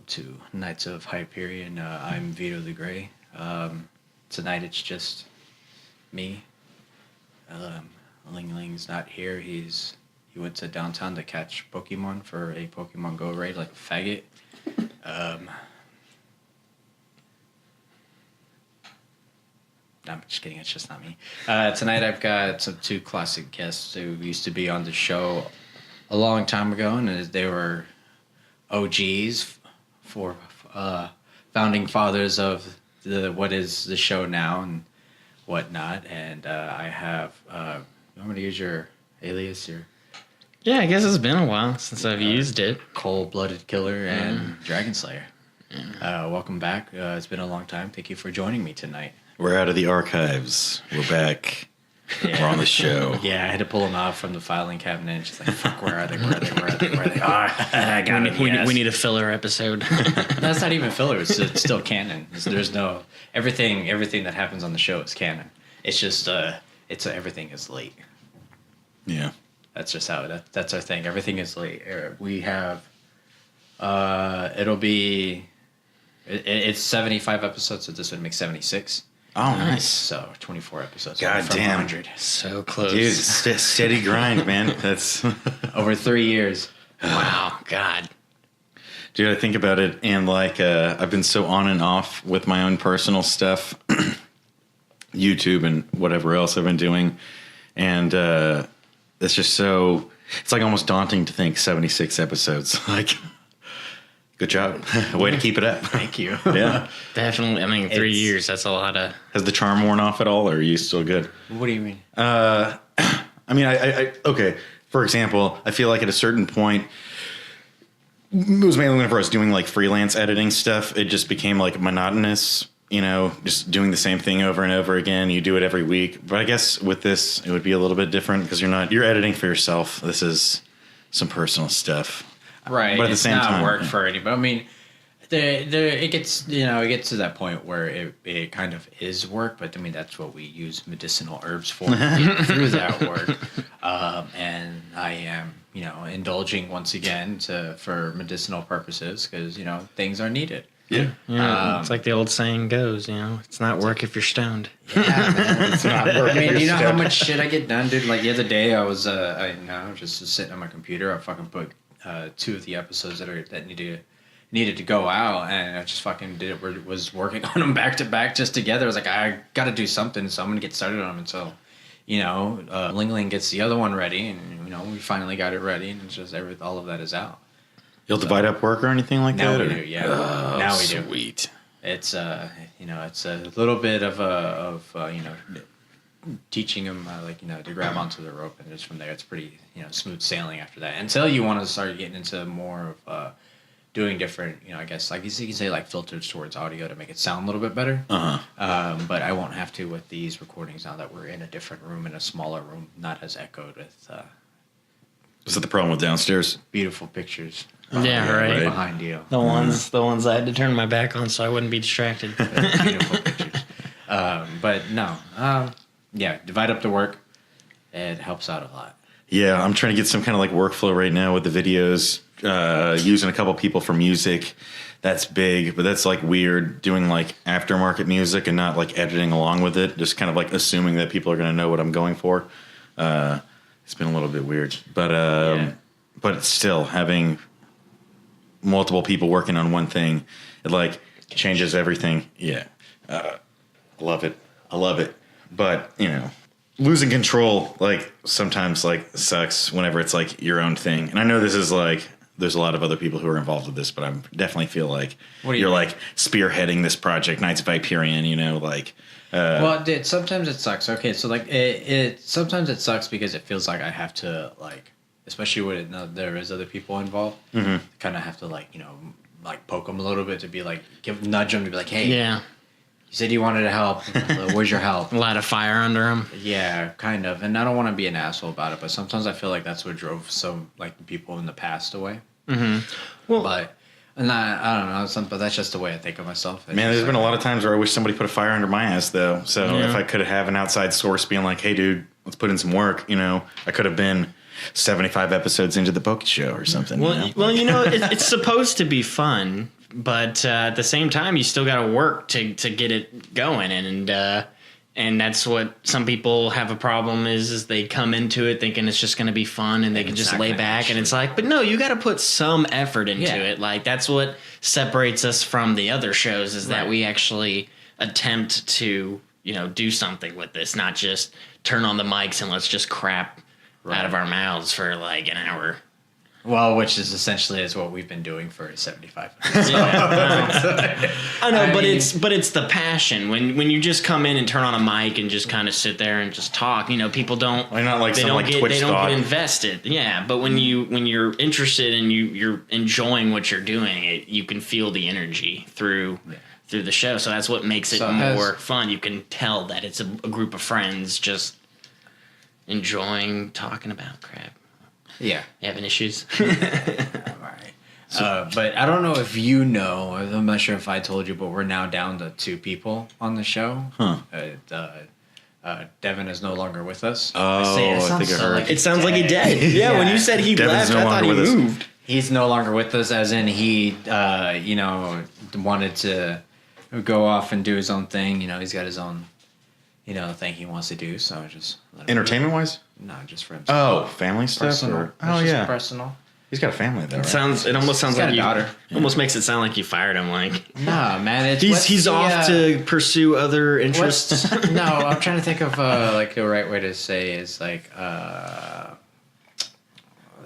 to Nights of Hyperion. I'm Veedo the Grey. Tonight it's just me. Ling Ling's not here. He went to downtown to catch Pokemon for a Pokemon Go raid like a faggot. No, I'm just kidding. It's just not me. Tonight I've got two classic guests who used to be on the show a long time ago, and they were OGs for founding fathers of what is the show now and whatnot. And I have. I'm going to use your alias here. Yeah, I guess it's been a while since I've used it. Cold-blooded killer and Dragon Slayer. Welcome back. It's been a long time. Thank you for joining me tonight. We're out of the archives. We're back. Yeah. We're on the show. Yeah, I had to pull them out from the filing cabinet. And just like, fuck, where are they? Where are they? Where are they? Where are they? I got it. We need a filler episode. That's not even filler. It's still canon. There's no everything that happens on the show is canon. It's just everything is late. Yeah. That's just how that's our thing. Everything is late. We have it's 75 episodes, so this would make 76. Oh, nice. So 24 episodes. God damn. 100. So close. Dude, steady grind, man. That's over 3 years. Wow. God. Dude, I think about it, and like I've been so on and off with my own personal stuff, YouTube and whatever else I've been doing, and it's just so, it's like almost daunting to think 76 episodes. Like, good job. Way to keep it up. Thank you. Yeah. Definitely. I mean, 3 years, that's a lot of... Has the charm worn off at all, or are you still good? What do you mean? I mean, I okay. For example, I feel like at a certain point, it was mainly whenever I was doing like freelance editing stuff, it just became like monotonous, you know, just doing the same thing over and over again. You do it every week. But I guess with this, it would be a little bit different because you're editing for yourself. This is some personal stuff. Right. But at the same time, work for anybody. I mean, it gets to that point where it kind of is work, but I mean, that's what we use medicinal herbs for through that work. And I am, indulging once again for medicinal purposes because, things are needed. Yeah. It's like the old saying goes, it's not work if you're stoned. Yeah, man. It's not work. I mean, do you know how much shit I get done, dude? Like the other day, I was just sitting on my computer. I fucking put 2 of the episodes that needed to go out, and I just fucking was working on them back to back just together. I was like, I got to do something, so I'm gonna get started on them until Ling Ling gets the other one ready, and we finally got it ready, and it's just all of that is out. You'll divide up work or anything like now that? We do, yeah. Now we do. Sweet. It's it's a little bit of teaching them to grab onto the rope, and just from there it's pretty smooth sailing after that. Until you want to start getting into more of doing different I guess you can say like filters towards audio to make it sound a little bit better. But I won't have to with these recordings now that we're in a different room, in a smaller room, not as echoed with. Is that the problem with downstairs? Beautiful pictures. Yeah, right. Behind you. The ones I had to turn my back on so I wouldn't be distracted. Beautiful pictures. But no. Yeah, divide up the work. It helps out a lot. Yeah, I'm trying to get some kind of like workflow right now with the videos, using a couple people for music. That's big, but that's like weird doing like aftermarket music and not like editing along with it. Just kind of like assuming that people are going to know what I'm going for. It's been a little bit weird, but still having multiple people working on one thing, it like changes everything. Yeah. I love it. But, losing control, like, sometimes, like, sucks whenever it's, like, your own thing. And I know this is, like, there's a lot of other people who are involved with this, but I definitely feel like you're, like, spearheading this project, Nights of Hyperion, like... well, dude, sometimes it sucks. Okay, so, like, sometimes it sucks because it feels like I have to, like, especially when there is other people involved, kind of have to, like, poke them a little bit to be, like, nudge them to be like, hey... Yeah. You said you wanted to help. Where's your help? Light a fire under them. Yeah, kind of. And I don't want to be an asshole about it, but sometimes I feel like that's what drove some people in the past away. Mm-hmm. Well, but I don't know. But that's just the way I think of myself. Man, there's been a lot of times where I wish somebody put a fire under my ass, though. So if I could have an outside source being like, "Hey, dude, let's put in some work," I could have been 75 episodes into the Poke Show or something. Well, it's supposed to be fun. but at the same time, you still got to work to get it going, and that's what some people have a problem is they come into it thinking it's just going to be fun and they can just lay back, and it's like, but no, you got to put some effort into it. Like that's what separates us from the other shows is that we actually attempt to, do something with this, not just turn on the mics and let's just crap out of our mouths for like an hour. Well, which is essentially what we've been doing for 75. I know, but it's the passion. When you just come in and turn on a mic and just kind of sit there and just talk, people don't. Why not like they some don't like get, Twitch They don't thought? get invested. Yeah, but when you're interested and you're enjoying what you're doing, you can feel the energy through the show. So that's what makes it more fun. You can tell that it's a group of friends just enjoying talking about crap. Yeah. You having issues? All right. But I don't know if I'm not sure if I told you, but we're now down to 2 people on the show. Huh. Devin is no longer with us. Oh, I think I heard. It sounds like he did. Yeah, when you said he Devin's left, no I thought he longer with us. moved. He's no longer with us, as in he, wanted to go off and do his own thing. He's got his own, thing he wants to do. So I just Entertainment wise? No, just for himself. Oh, family stuff? Personal. Oh, It's just yeah. personal. He's got a family though, right? It almost sounds He's got like a daughter. Almost makes it sound like you fired him. Like Nah, man. he's off to pursue other interests. No, I'm trying to think of like the right way to say is like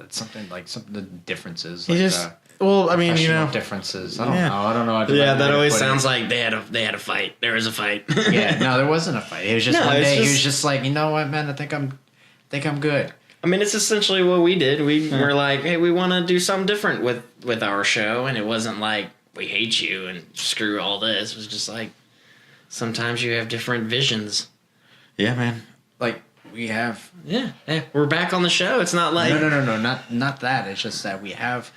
it's something like the differences. He like, just well, I mean, differences. I don't know. Yeah, that always sounds like they had a fight. There was a fight. Yeah, no, there wasn't a fight. It was just one day. He was just like, you know what, man? I think I'm good. I mean, it's essentially what we did. We were like, hey, we want to do something different with our show, and it wasn't like we hate you and screw all this. It was just like sometimes you have different visions. Yeah, man. Like we have. Yeah, we're back on the show. It's not like No, not that. It's just that we have.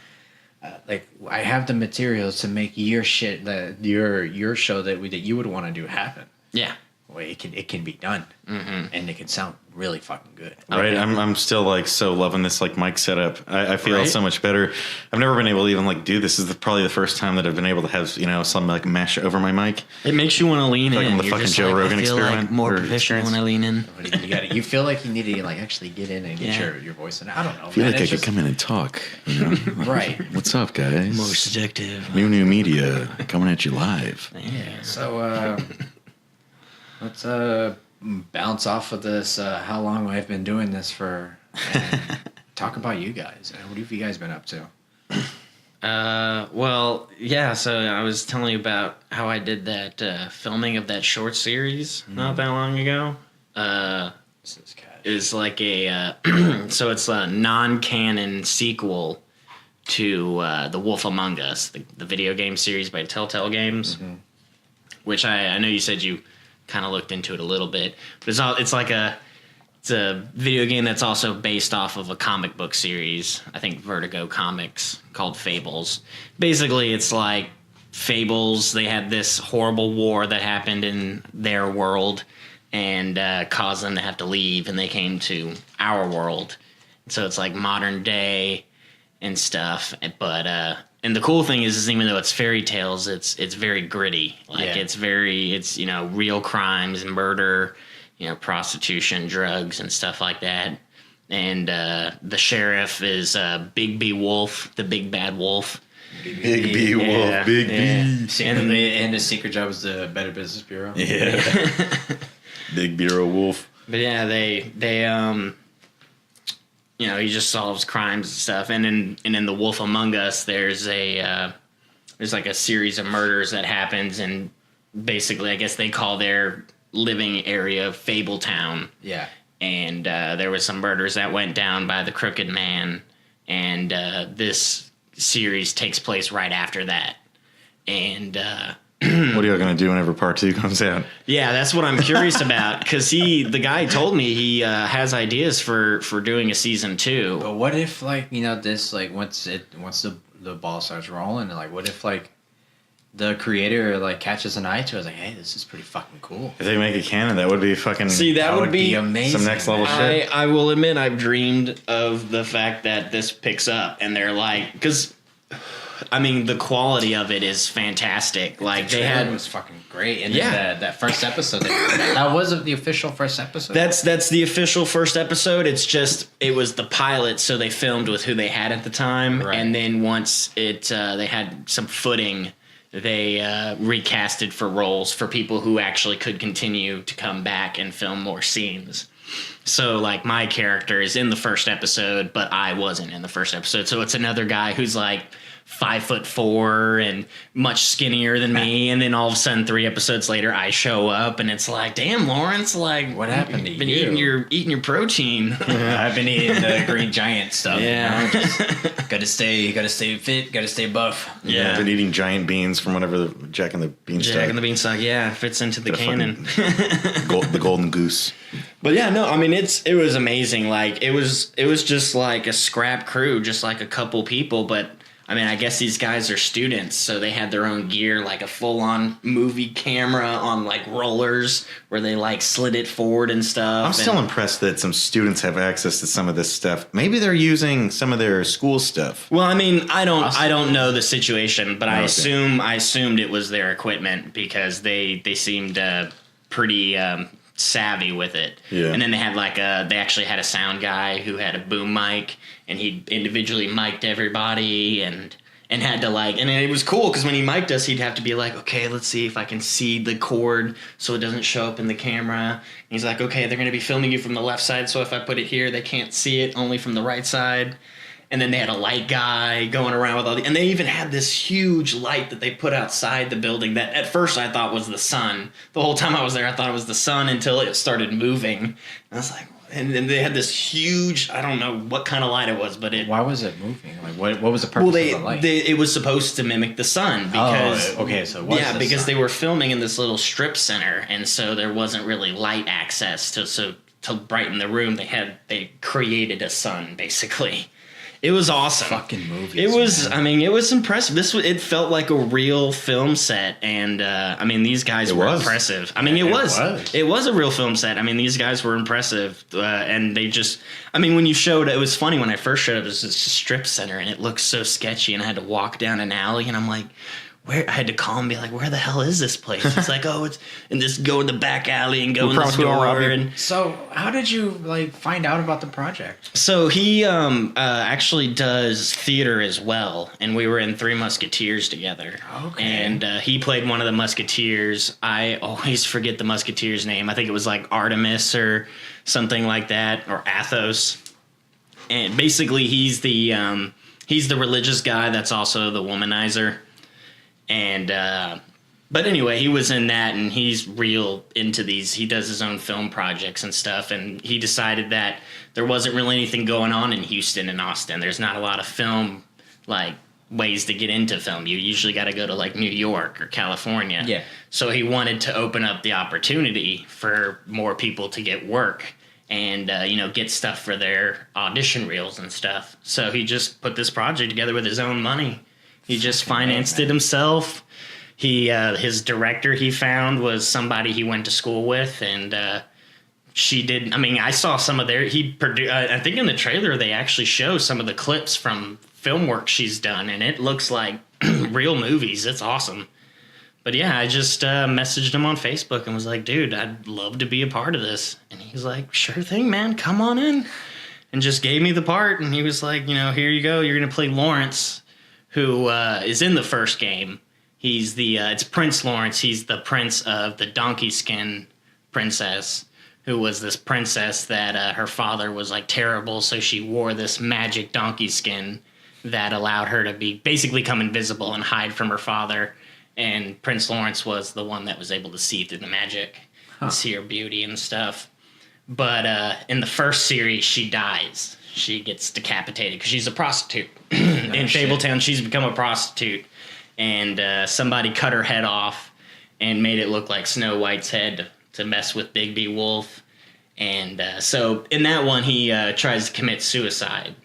I have the materials to make your shit, your show that you would want to do happen. Yeah. Well, it can be done, and it can sound really fucking good. Right, I'm still like so loving this like mic setup. I feel so much better. I've never been able to even like do this. This is probably the first time that I've been able to have some like mesh over my mic. It makes you want to lean Like in. I'm the You're fucking just Joe like, Rogan I feel experiment like more or professional experience. when I lean in. You feel like you need to like actually get in and get your voice in. I don't know. I feel man. like I It's could come in and talk. right. What's up, guys? More seductive. New media coming at you live. Yeah. So let's bounce off of this. How long I've been doing this for? And talk about you guys. What have you guys been up to? Well, yeah, so I was telling you about how I did that filming of that short series not that long ago. This is cash. It's like a so it's a non-canon sequel to The Wolf Among Us, the video game series by Telltale Games, which I know you said you kind of looked into it a little bit, but it's a video game that's also based off of a comic book series, I think Vertigo Comics, called Fables. Basically, it's like Fables. They had this horrible war that happened in their world and caused them to have to leave, and they came to our world. So it's like modern day and stuff. But and the cool thing is even though it's fairy tales, it's very gritty. Like it's real crimes and murder, prostitution, drugs, and stuff like that. And the sheriff is Big B Wolf, the big bad wolf. Big B Wolf, Big B. And his secret job is the Better Business Bureau. Yeah. Big Bureau Wolf. But yeah, they he just solves crimes and stuff. And in The Wolf Among Us, there's like a series of murders that happens, and basically, I guess they call their living area Fabletown. Yeah. And there was some murders that went down by the Crooked Man, and this series takes place right after that. And what are y'all gonna do whenever part 2 comes out? yeah, that's what I'm curious about, because the guy told me he has ideas for doing a season 2. But what if this once the ball starts rolling, and what if the creator catches an eye to it, hey, this is pretty fucking cool. If they make it canon, that would be fucking. See, that would be amazing. Some next level shit. I will admit I've dreamed of the fact that this picks up, and they're like, because I mean, the quality of it is fantastic. Like the they had was fucking great, and then that first episode that wasn't the official first episode. That's the official first episode. It's just it was the pilot, so they filmed with who they had at the time, and then once they had some footing, they recasted for roles for people who actually could continue to come back and film more scenes. So, like, my character is in the first episode, but I wasn't in the first episode. So it's another guy who's like 5'4" and much skinnier than me. And then all of a sudden, 3 episodes later, I show up, and it's like, damn, Lawrence, like, what happened to you? Been eating your protein. I've been eating the Green Giant stuff. Yeah, you know? gotta stay fit, gotta stay buff. Yeah, been eating giant beans from whatever the Jack and the Beanstalk. Jack and the Beanstalk, yeah, fits into the canon. The Golden Goose. But yeah, no, I mean it was amazing. Like it was just like a scrap crew, just like a couple people. But I mean, I guess these guys are students, so they had their own gear, like a full-on movie camera on like rollers where they like slid it forward and stuff. I'm still impressed that some students have access to some of this stuff. Maybe they're using some of their school stuff. Well, I mean, I don't know the situation, but I assumed it was their equipment because they seemed pretty savvy with it. Yeah. And then they actually had a sound guy who had a boom mic, and he individually mic'd everybody and had to and it was cool because when he mic'd us, he'd have to be like, okay, let's see if I can see the cord so it doesn't show up in the camera. And he's like, okay, they're going to be filming you from the left side, so if I put it here, they can't see it, only from the right side. And then they had a light guy going around with and they even had this huge light that they put outside the building that at first I thought was the sun. The whole time I was there, I thought it was the sun until it started moving. And I was like, and then they had this huge, I don't know what kind of light it was, but why was it moving? Like, what was the purpose of the light? It was supposed to mimik the sun because because they were filming in this little strip center, and so there wasn't really light access to brighten the room. They created a sun basically. It was awesome. Fucking movies. It was. Man. I mean, it was impressive. It felt like a real film set, and I mean, these guys were impressive. I mean, it was a real film set. I mean, these guys were impressive, and they just. I mean, when you showed it was funny when I first showed up. It was this strip center, and it looked so sketchy, and I had to walk down an alley, and I'm like. I had to call him and be like, where the hell is this place? He's like, oh, it's and just go in the back alley and go in the store. And so how did you find out about the project? So he actually does theater as well, and we were in Three Musketeers together. Okay. And he played one of the Musketeers. I always forget the Musketeer's name. I think it was like Artemis or something like that, or Athos. And basically, he's the religious guy that's also the womanizer. And, but anyway, he was in that, and he's real into these. He does his own film projects and stuff, and he decided that there wasn't really anything going on in Houston and Austin. There's not a lot of film, ways to get into film. You usually got to go to, New York or California. Yeah. So he wanted to open up the opportunity for more people to get work and, get stuff for their audition reels and stuff. So he just put this project together with his own money. He just financed it himself. His director he found was somebody he went to school with, and she did. I mean, I saw some of their. He produced. I think in the trailer they actually show some of the clips from film work she's done, and it looks like real movies. It's awesome. But yeah, I just messaged him on Facebook and was like, "Dude, I'd love to be a part of this." And he's like, "Sure thing, man. Come on in." And just gave me the part, and he was like, "Here you go. You're gonna play Lawrence." Who is in the first game. He's it's Prince Lawrence. He's the prince of the donkey skin princess, who was this princess that her father was terrible, so she wore this magic donkey skin that allowed her to basically become invisible and hide from her father. And Prince Lawrence was the one that was able to see through the magic and see her beauty and stuff. But in the first series, she dies. She gets decapitated because she's a prostitute. In Fabletown, she's become a prostitute. And somebody cut her head off and made it look like Snow White's head to mess with Bigby Wolf. And so in that one, he tries to commit suicide.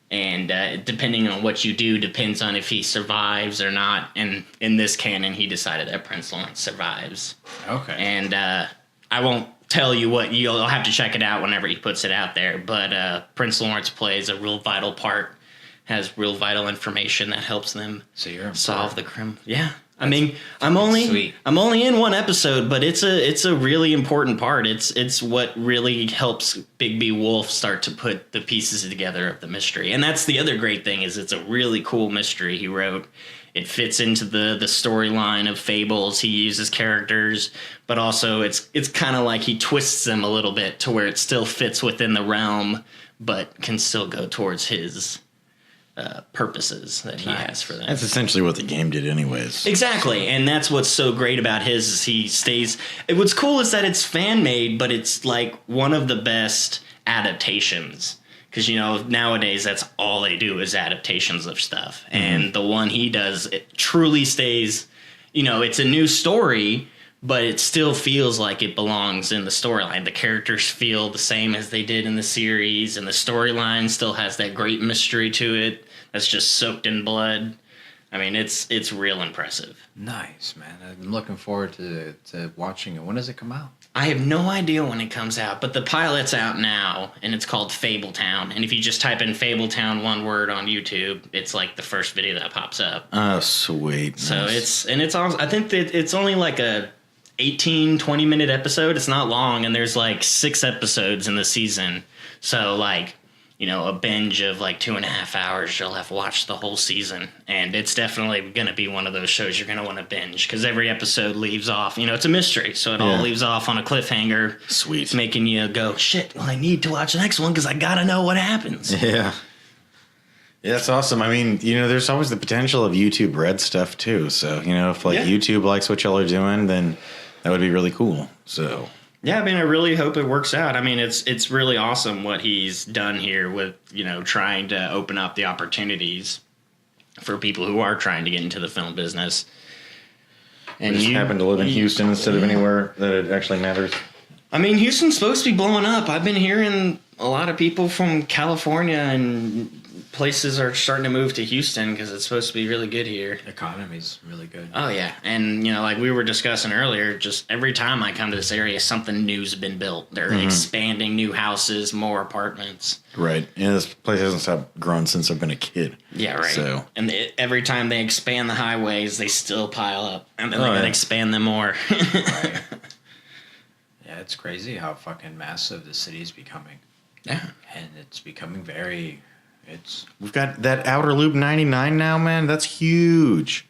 And depending on what you do depends on if he survives or not. And in this canon, he decided that Prince Lawrence survives. Okay. And I won't tell you what. You'll have to check it out whenever he puts it out there. But Prince Lawrence plays a real vital part has real vital information that helps them solve the crime. Yeah. I mean, I'm only in one episode, but it's a really important part. It's what really helps Big B Wolf start to put the pieces together of the mystery. And that's the other great thing is it's a really cool mystery he wrote. It fits into the storyline of Fables. He uses characters, but also it's kind of like he twists them a little bit to where it still fits within the realm, but can still go towards his purposes that he has for them. That's essentially what the game did anyways. Exactly, and that's what's so great about his is he stays... What's cool is that it's fan-made, but it's like one of the best adaptations. Because, you know, nowadays that's all they do is adaptations of stuff. Mm-hmm. And the one he does, it truly stays... You know, it's a new story, but it still feels like it belongs in the storyline. The characters feel the same as they did in the series, and the storyline still has that great mystery to it that's just soaked in blood. I mean, it's real impressive. Nice, man. I'm looking forward to watching it. When does it come out? I have no idea when it comes out, but the pilot's out now, and it's called Fabletown. And if you just type in Fabletown one word on YouTube, it's like the first video that pops up. Oh, sweet. So nice. It's also, I think that it's only like a 18, 20-minute episode. It's not long, and there's like 6 episodes in the season. So, like, you know, a binge of like 2.5 hours, you'll have watched the whole season. And it's definitely going to be one of those shows you're going to want to binge because every episode leaves off. You know, it's a mystery, so it all leaves off on a cliffhanger. Sweet. Making you go, shit, well, I need to watch the next one because I got to know what happens. Yeah. Yeah, that's awesome. I mean, you know, there's always the potential of YouTube Red stuff too. So, you know, if like YouTube likes what y'all are doing, then that would be really cool. So... Yeah, I mean, I really hope it works out. I mean, it's really awesome what he's done here with, you know, trying to open up the opportunities for people who are trying to get into the film business. And you happen to live in Houston instead of anywhere that it actually matters. I mean, Houston's supposed to be blowing up. I've been hearing a lot of people from California and places are starting to move to Houston because it's supposed to be really good here. The economy's really good. Oh, yeah. And, you know, like we were discussing earlier, just every time I come to this area, something new's been built. They're expanding new houses, more apartments. Right. Yeah, this place hasn't stopped growing since I've been a kid. Yeah, right. So. And every time they expand the highways, they still pile up. And then they gotta expand them more. Right. Yeah, it's crazy how fucking massive the city is becoming. Yeah. And it's becoming very... We've got that outer loop 99 now, man. That's huge.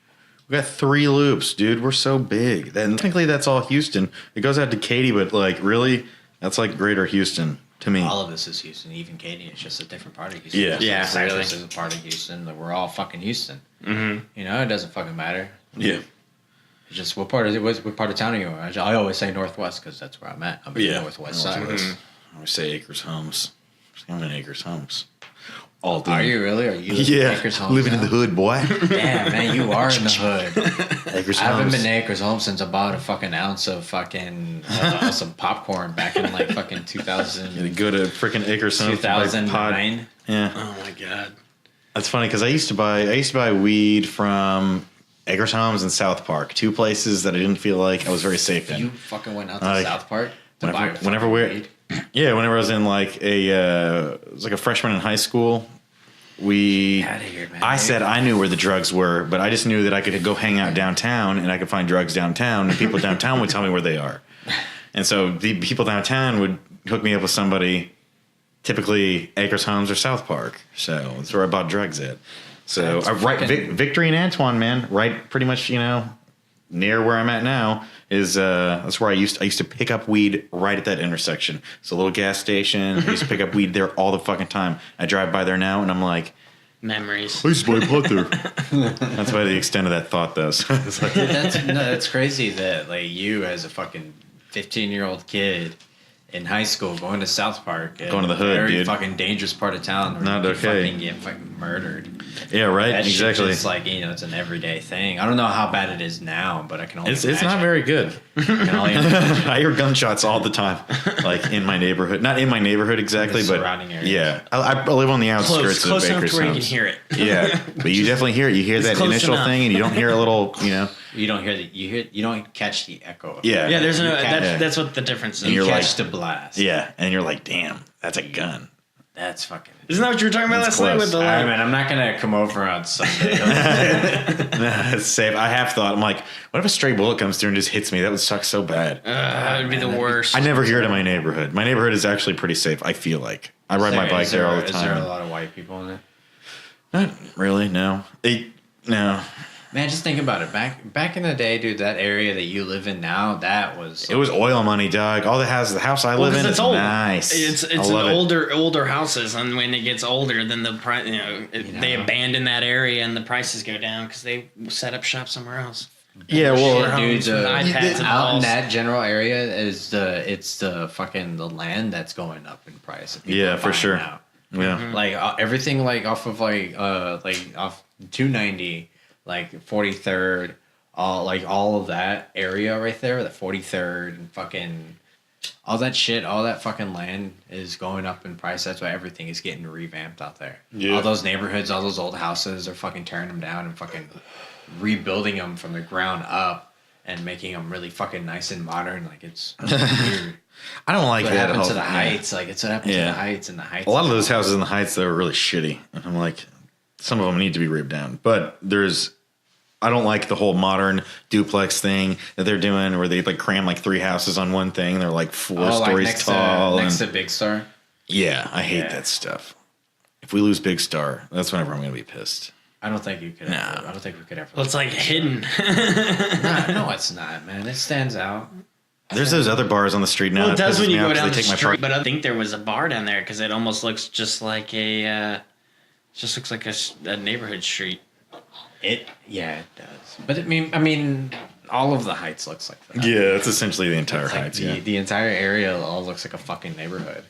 We've got 3 loops, dude. We're so big. And technically, that's all Houston. It goes out to Katy, but like, really, that's like greater Houston to me. All of this is Houston. Even Katy, it's just a different part of Houston. Yeah, yeah, Texas is a part of Houston. Like, we're all fucking Houston. Mm-hmm. You know, it doesn't fucking matter. Yeah. It's just what part of town are you in? I always say Northwest because that's where I'm at. I'm in the Northwest side. I always say Acres Homes. I'm in Acres Homes. All day. Are you really? Are you living in Acres Homes living in the hood, boy? Damn, man, you are in the hood. Acres I haven't Homes. been to Acres Homes since I bought a fucking ounce of fucking some popcorn back in like fucking 2000. You go to freaking Acres Homes. 2009. Yeah. Oh, my God. That's funny because I used to buy weed from Acres Homes and South Park, 2 places that I didn't feel like I was very safe in. You fucking went out to South Park to buy whenever weed? Whenever I was in like it was like a freshman in high school, Get outta here, man. I said I knew where the drugs were, but I just knew that I could go hang out downtown and I could find drugs downtown, and people downtown would tell me where they are. And so the people downtown would hook me up with somebody, typically Acres Homes or South Park. So that's where I bought drugs at. So Victory and Antoine, man, right? Pretty much, you know, near where I'm at now is that's where I used to pick up weed right at that intersection. It's a little gas station. I used to pick up weed there all the fucking time. I drive by there now and I'm like, memories. I used to buy pot there. That's why the extent of that thought though. So it's like, that's crazy that like you as a fucking 15-year-old kid in high school going to South Park, going to the hood, very dude. Fucking dangerous part of town. Where Not you okay. Fucking get fucking murdered. Yeah, right. That Exactly. It's like, you know, it's an everyday thing. I don't know how bad it is now, but I can only. It's not very good. I hear gunshots all the time, like in my neighborhood. Not in my neighborhood exactly, but surrounding areas. Yeah, I live on the outskirts Close of enough Acres to where you can Homes. hear it. Yeah, but you definitely hear it. You hear that close initial enough. thing, and you don't hear a little, you know. You don't hear you don't catch the echo. Yeah. Yeah, there's You no. catch- That's what the difference is. And you're catch like- the blast. Yeah, and you're like, damn, that's a gun. That's fucking. Isn't that what you were talking about last night with the? All right, man. I'm not gonna come over on Sunday. It's safe. I have thought. I'm like, what if a stray bullet comes through and just hits me? That would suck so bad. That would be the worst. I never hear it in my neighborhood. My neighborhood is actually pretty safe. I feel like I ride my bike there all the time. Is there a lot of white people in it? Not really. No. No. Man, just think about it. Back in the day, dude, that area that you live in now, that was... It was oil money, dog. All the house I live in is old. nice. It's an older houses, and when it gets older, then the price, they abandon that area and the prices go down because they set up shop somewhere else. Yeah, well, dude, out in that general area is the land that's going up in price. Yeah, for sure. Out. Yeah, like everything like off of off 290. Like 43rd, all of that area right there, the 43rd and fucking all that shit, all that fucking land is going up in price. That's why everything is getting revamped out there. Yeah. All those neighborhoods, all those old houses, they're fucking tearing them down and fucking rebuilding them from the ground up and making them really fucking nice and modern. Like it's weird. I don't like what that. Happened to the Heights. Like it's what happened to the Heights and the Heights. A lot of those houses in the Heights, they were really shitty. And I'm like, some of them need to be ripped down. But I don't like the whole modern duplex thing that they're doing where they like cram like 3 houses on one thing. And they're like 4 stories tall. Next to Big Star? Yeah, I hate that stuff. If we lose Big Star, that's whenever I'm going to be pissed. I don't think you could. No. I don't think we could ever. Well, it's like hidden. No, it's not, man. It stands out. There's those other bars on the street now. Well, it does when you go down the street. But I think there was a bar down there because it almost looks just like a neighborhood street. It does. But I mean, all of the Heights looks like that. Yeah, it's essentially the entire Heights. The entire area all looks like a fucking neighborhood.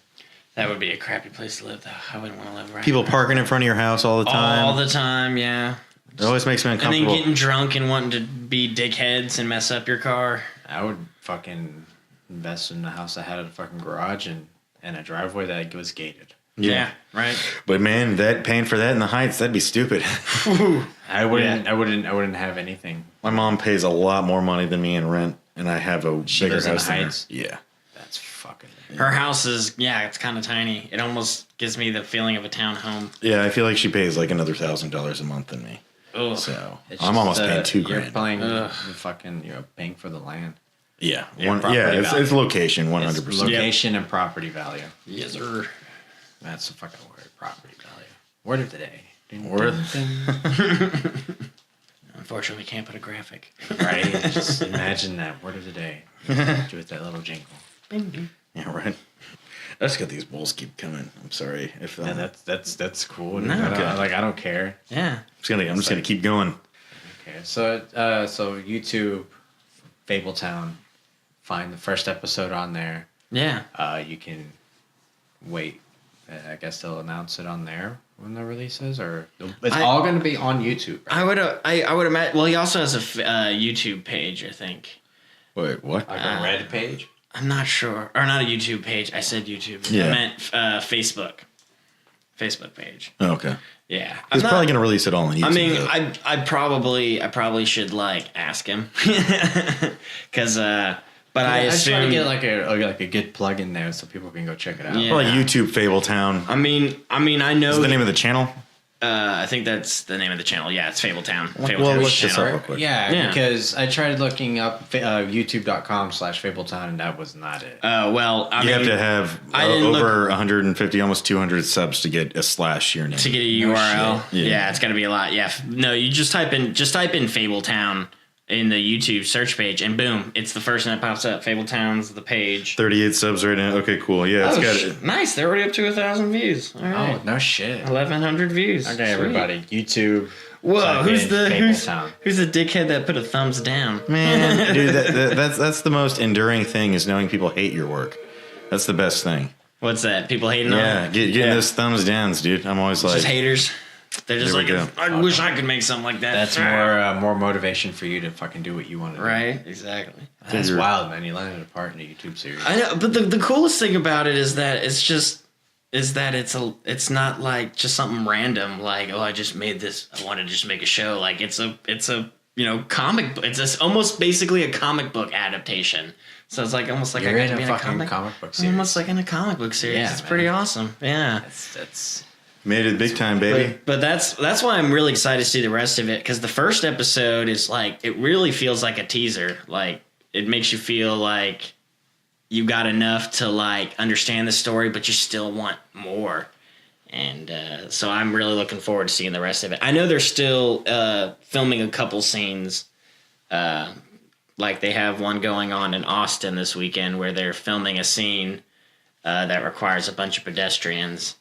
That would be a crappy place to live, though. I wouldn't want to live right. People parking in front of your house all the time. All the time, yeah. It always makes me uncomfortable. And then getting drunk and wanting to be dickheads and mess up your car. I would fucking invest in a house that had a fucking garage and a driveway that was gated. Yeah, right. But man, paying for that in the Heights, that'd be stupid. I wouldn't have anything. My mom pays a lot more money than me in rent, and I have a bigger house than her. Yeah. That's fucking. Her house is it's kind of tiny. It almost gives me the feeling of a townhome. Yeah, I feel like she pays like another $1,000 a month than me. Ugh. So I'm almost paying $2,000. You're paying for the land. Yeah, it's location 100%. It's location and property value. Yes, sir. That's the fucking word, property value. Word of the day. Unfortunately, we can't put a graphic. Right? Just imagine that word of the day. With that little jingle. Bing, bing. Yeah, right. I just got these bulls keep coming. I'm sorry if that's cool. No, I don't care. Yeah. I'm just gonna keep going. Okay, so YouTube, Fabletown, find the first episode on there. Yeah. You can wait. I guess they'll announce it on there when the release is, or it's all going to be on YouTube. Right? I would imagine. Well, he also has a YouTube page, I think. Wait, what? Like a Red page? I'm not sure, or not a YouTube page. I said YouTube. Yeah. I meant Facebook page. Oh, okay. Yeah, he's probably going to release it all on YouTube. I mean, I probably should like ask him because. But I assume try to get like a good plug in there so people can go check it out. Yeah. Well, YouTube Fabletown. I mean, I know. Is the name of the channel? I think that's the name of the channel. Yeah, it's Fabletown. Well, look this up real quick. Yeah, because I tried looking up youtube.com/Fabletown and that was not it. Well, you have to have over 150, almost 200 subs to get a / your name. To get a URL. Yeah, it's gonna be a lot. Yeah, no, you just type in Fabletown in the YouTube search page, and boom, it's the first one that pops up. Fabletown's the page. 38 subs right now. Okay, cool. Yeah, it's got it. Nice. They're already up to 1,000 views. All right. Oh, no shit. 1,100 views. Okay, everybody. YouTube. Whoa, who's the dickhead that put a thumbs down? Man, dude, that's the most enduring thing is knowing people hate your work. That's the best thing. What's that? People hating on it? Getting those thumbs downs, dude. I'm always like just haters. They're just like, I wish I could make something like that. That's more motivation for you to fucking do what you want to do. Right, exactly. That's wild, man. You landed a part in a YouTube series. I know, but the coolest thing about it is that it's not like just something random. Like, oh, I just made this. I wanted to just make a show. Like it's a comic book. It's almost basically a comic book adaptation. So it's like almost like You're I in got to be a in a fucking comic book series. almost like in a comic book series. Yeah, it's man. pretty awesome. Yeah. That's made it big time, baby. But that's why I'm really excited to see the rest of it, because the first episode is like, it really feels like a teaser. Like, it makes you feel like you got enough to like understand the story, but you still want more. And so I'm really looking forward to seeing the rest of it. I know they're still filming a couple scenes. Like they have one going on in Austin this weekend where they're filming a scene that requires a bunch of pedestrians.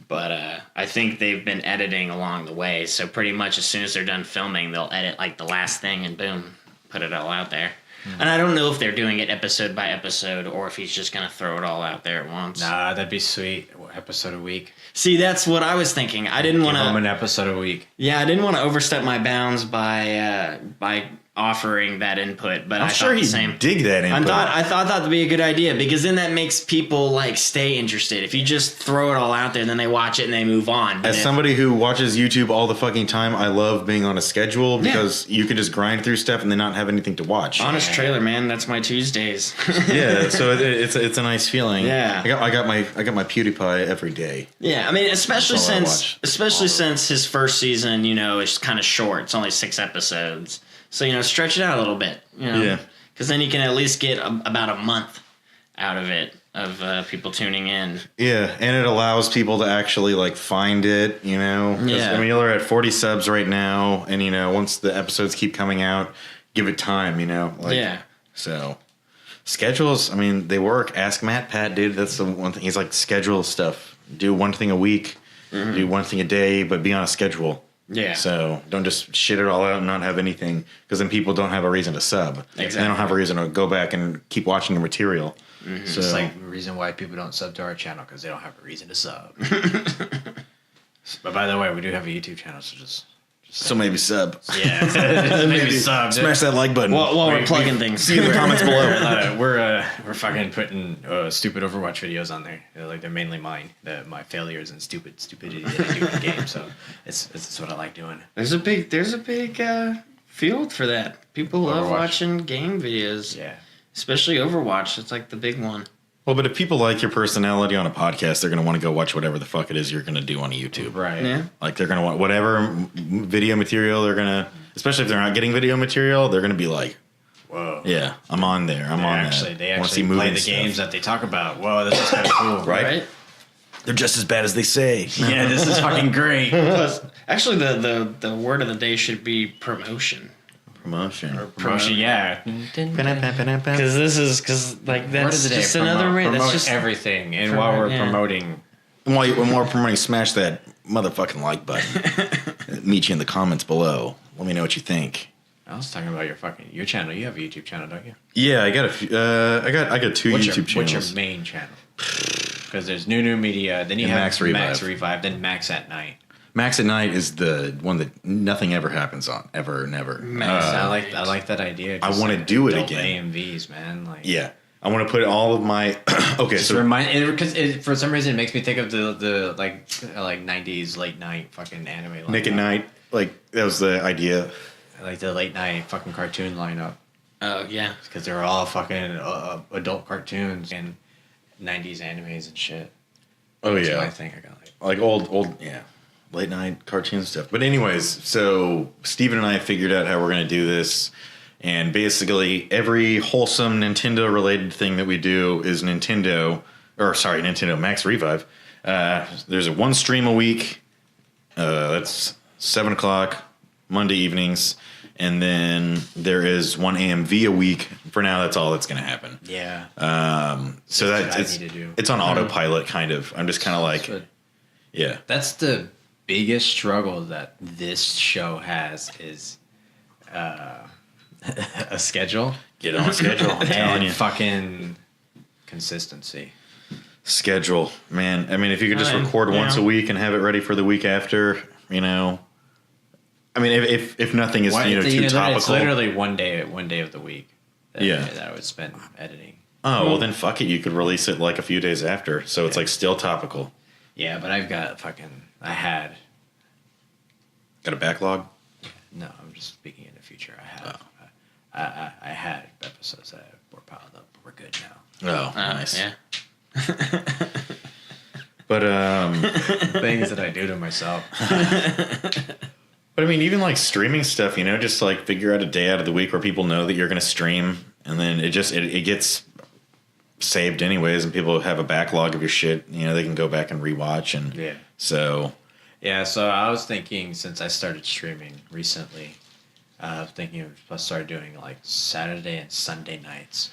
But I think they've been editing along the way. So pretty much as soon as they're done filming, they'll edit like the last thing and boom, put it all out there. And I don't know if they're doing it episode by episode or if he's just going to throw it all out there at once. Nah, that'd be sweet. Episode a week. See, that's what I was thinking. I didn't want to... Give them an episode a week. Yeah, I didn't want to overstep my bounds by offering that input, but I'm I sure thought the he'd same. dig that input. I thought that'd be a good idea, because then that makes people like stay interested. If you just throw it all out there, then they watch it and they move on. But As somebody who watches YouTube all the fucking time, I love being on a schedule because you can just grind through stuff and then not have anything to watch. Honest trailer, man, that's my Tuesdays. Yeah, so it's a nice feeling. Yeah. I got my PewDiePie every day. Yeah, I mean, especially That's all I watch. since his first season, is kind of short. It's only 6 episodes. So, stretch it out a little bit, Yeah. Because then you can at least get about a month out of it, of people tuning in. Yeah, and it allows people to actually like find it, 'cause, Yeah. I mean, you're at 40 subs right now, and once the episodes keep coming out, give it time, Yeah. So schedules, I mean, they work. Ask Matt Pat, dude. That's the one thing. He's like, schedule stuff. Do one thing a week. Do one thing a day, but be on a schedule. Yeah. So don't just shit it all out and not have anything, because then people don't have a reason to sub. Exactly. They don't have a reason to go back and keep watching the material. So It's like the reason why people don't sub to our channel, because they don't have a reason to sub. But by the way, we do have a YouTube channel, so just so maybe sub. yeah, maybe sub. Smash that like button. While we're plugging things. See in the comments below. We're fucking putting stupid Overwatch videos on there. They're mainly mine, my failures and stupidity that I do in the game. So it's what I like doing. There's a big field for that. People love Overwatch. watching game videos. Yeah. Especially Overwatch. It's like the big one. Well, but if people like your personality on a podcast, they're going to want to go watch whatever the fuck it is you're going to do on YouTube. Right. Yeah. Like, they're going to want whatever video material they're going to, especially if they're not getting video material, they're going to be like, Whoa. yeah, I'm on there. I'm on that. They I wanna actually play the games that they talk about. Whoa, this is kind of cool. Right? They're just as bad as they say. Yeah, this is fucking great. Actually, the word of the day should be promotion. Promotion. Promotion, yeah. Because that's just another way. That's Promote just everything. And while we're promoting... When we're promoting, smash that motherfucking like button. Meet you in the comments below. Let me know what you think. I was talking about your channel. You have a YouTube channel, don't you? Yeah, I got a few. I got 2 YouTube channels. What's your main channel? Because there's New Media, then you have Max Revive, then Max at Night. Max at Night is the one that nothing ever happens on, ever, never. I like that idea. I want to do it Adult again. AMVs, man. Like, Yeah, I want to put all of my. Okay, just so because for some reason it makes me think of the like 90s late night fucking anime. Nick at Night, like that was the idea. I like the late night fucking cartoon lineup. Oh yeah. Because they're all fucking adult cartoons and 90s animes and shit. Oh That's yeah, what I think I got like old late night cartoon stuff. But anyways, so Steven and I figured out how we're going to do this, and basically every wholesome Nintendo related thing that we do is Nintendo Max Revive. There's one stream a week. That's 7:00 Monday evenings, and then there is 1 AMV a week. For now, that's all that's going to happen. Yeah. So it's on autopilot, kind of. I'm just kind of like, yeah. That's the biggest struggle that this show has is a schedule. Get on a schedule. I'm telling And you. fucking consistency. Schedule, man. I mean, if you could just Fine. record once Yeah. a week and have it ready for the week after, I mean, if nothing is too topical. It's literally one day of the week. That I would spend editing. Oh well, then fuck it. You could release it like a few days after, so it's like still topical. Yeah, but I've got got a backlog. No, I'm just speaking in episodes that were piled up. But we're good now. Oh, nice. Yeah. But Things that I do to myself. But I mean, even like streaming stuff, you know, just like figure out a day out of the week where people know that you're going to stream, and then it gets saved anyways, and people have a backlog of your shit. You know, they can go back and rewatch, and so I was thinking, since I started streaming recently, thinking of start doing like Saturday and Sunday nights,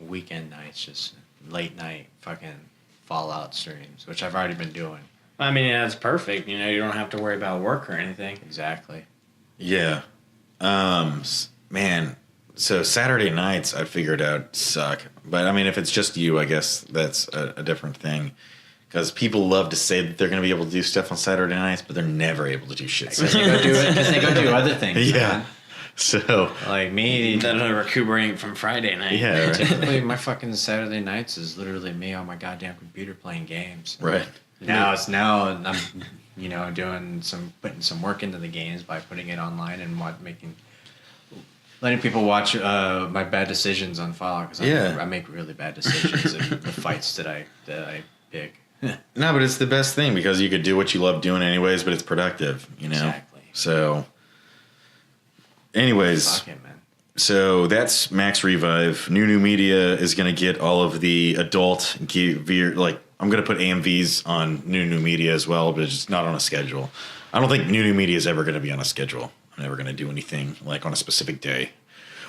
weekend nights, just late night fucking Fallout streams, which I've already been doing. I mean, that's perfect. You know, you don't have to worry about work or anything. Exactly. yeah, man. So Saturday nights, I figured out, suck. But I mean, if it's just you, I guess that's a different thing. Because people love to say that they're going to be able to do stuff on Saturday nights, but they're never able to do shit. Because they go do it. Because they go do other things. Yeah. Man. So Like me, That'll recuperate from Friday night. yeah, right. typically my fucking Saturday nights is literally me on my goddamn computer playing games. Right. Now I'm, putting some work into the games by putting it online and letting people watch my bad decisions on Fallout, because I make really bad decisions in the fights that I pick. No, but it's the best thing because you could do what you love doing anyways, but it's productive, you know? Exactly. So, anyways, Fuck it, man. so that's Max Revive. New Media is going to get all of the adult gear. Like, I'm going to put AMVs on New Media as well, but it's just not on a schedule. I don't think New Media is ever going to be on a schedule. I'm never going to do anything like on a specific day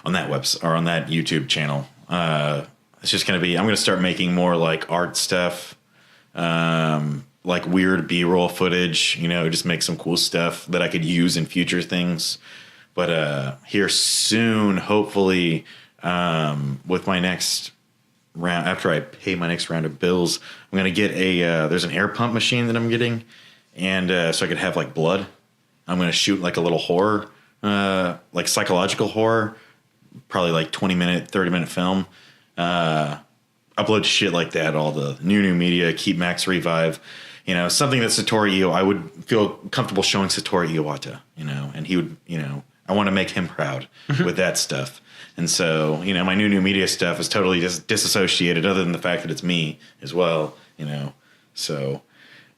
on that website or on that YouTube channel. It's just going to be, I'm going to start making more like art stuff, like weird B-roll footage, you know, just make some cool stuff that I could use in future things. But here soon, hopefully, with my next round, after I pay my next round of bills, I'm going to get there's an air pump machine that I'm getting. And so I could have like blood. I'm going to shoot like a little horror, like psychological horror, probably like 20-minute, 30-minute film. Upload shit like that, all the new media, keep Max Revive, you know, something that Satoru Iwata, I would feel comfortable showing Satoru Iwata, you know, and he would, you know, I want to make him proud with that stuff. And so, you know, my new media stuff is totally just disassociated other than the fact that it's me as well, you know. So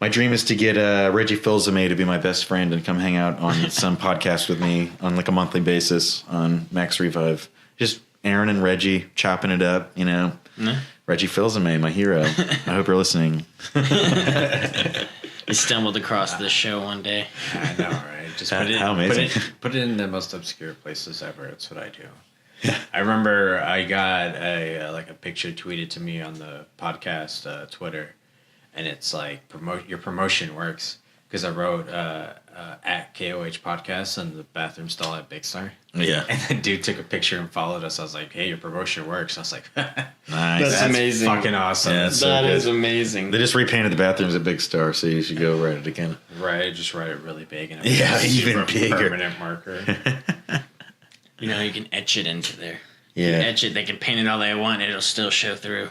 my dream is to get Reggie Fils-Aimé to be my best friend and come hang out on some podcast with me on like a monthly basis on Max Revive. Just Aaron and Reggie chopping it up, you know. Mm-hmm. Reggie Fils-Aimé, my hero. I hope you're listening. You stumbled across this show one day. I know, right? Just How amazing. Put it in the most obscure places ever. That's what I do. I remember I got a picture tweeted to me on the podcast Twitter, and it's like your promotion works, because I wrote at KOH Podcast on the bathroom stall at Big Star. Yeah. And the dude took a picture and followed us. I was like, hey, your promotion works. I was like, Nice. That's amazing. Fucking awesome. Yeah, so That is good. amazing. They just repainted the bathrooms at Big Star, so you should go write it again. Right, just write it really big. And Yeah, even super bigger. Permanent marker. You know, you can etch it into there. Yeah. You etch it, they can paint it all they want, it'll still show through.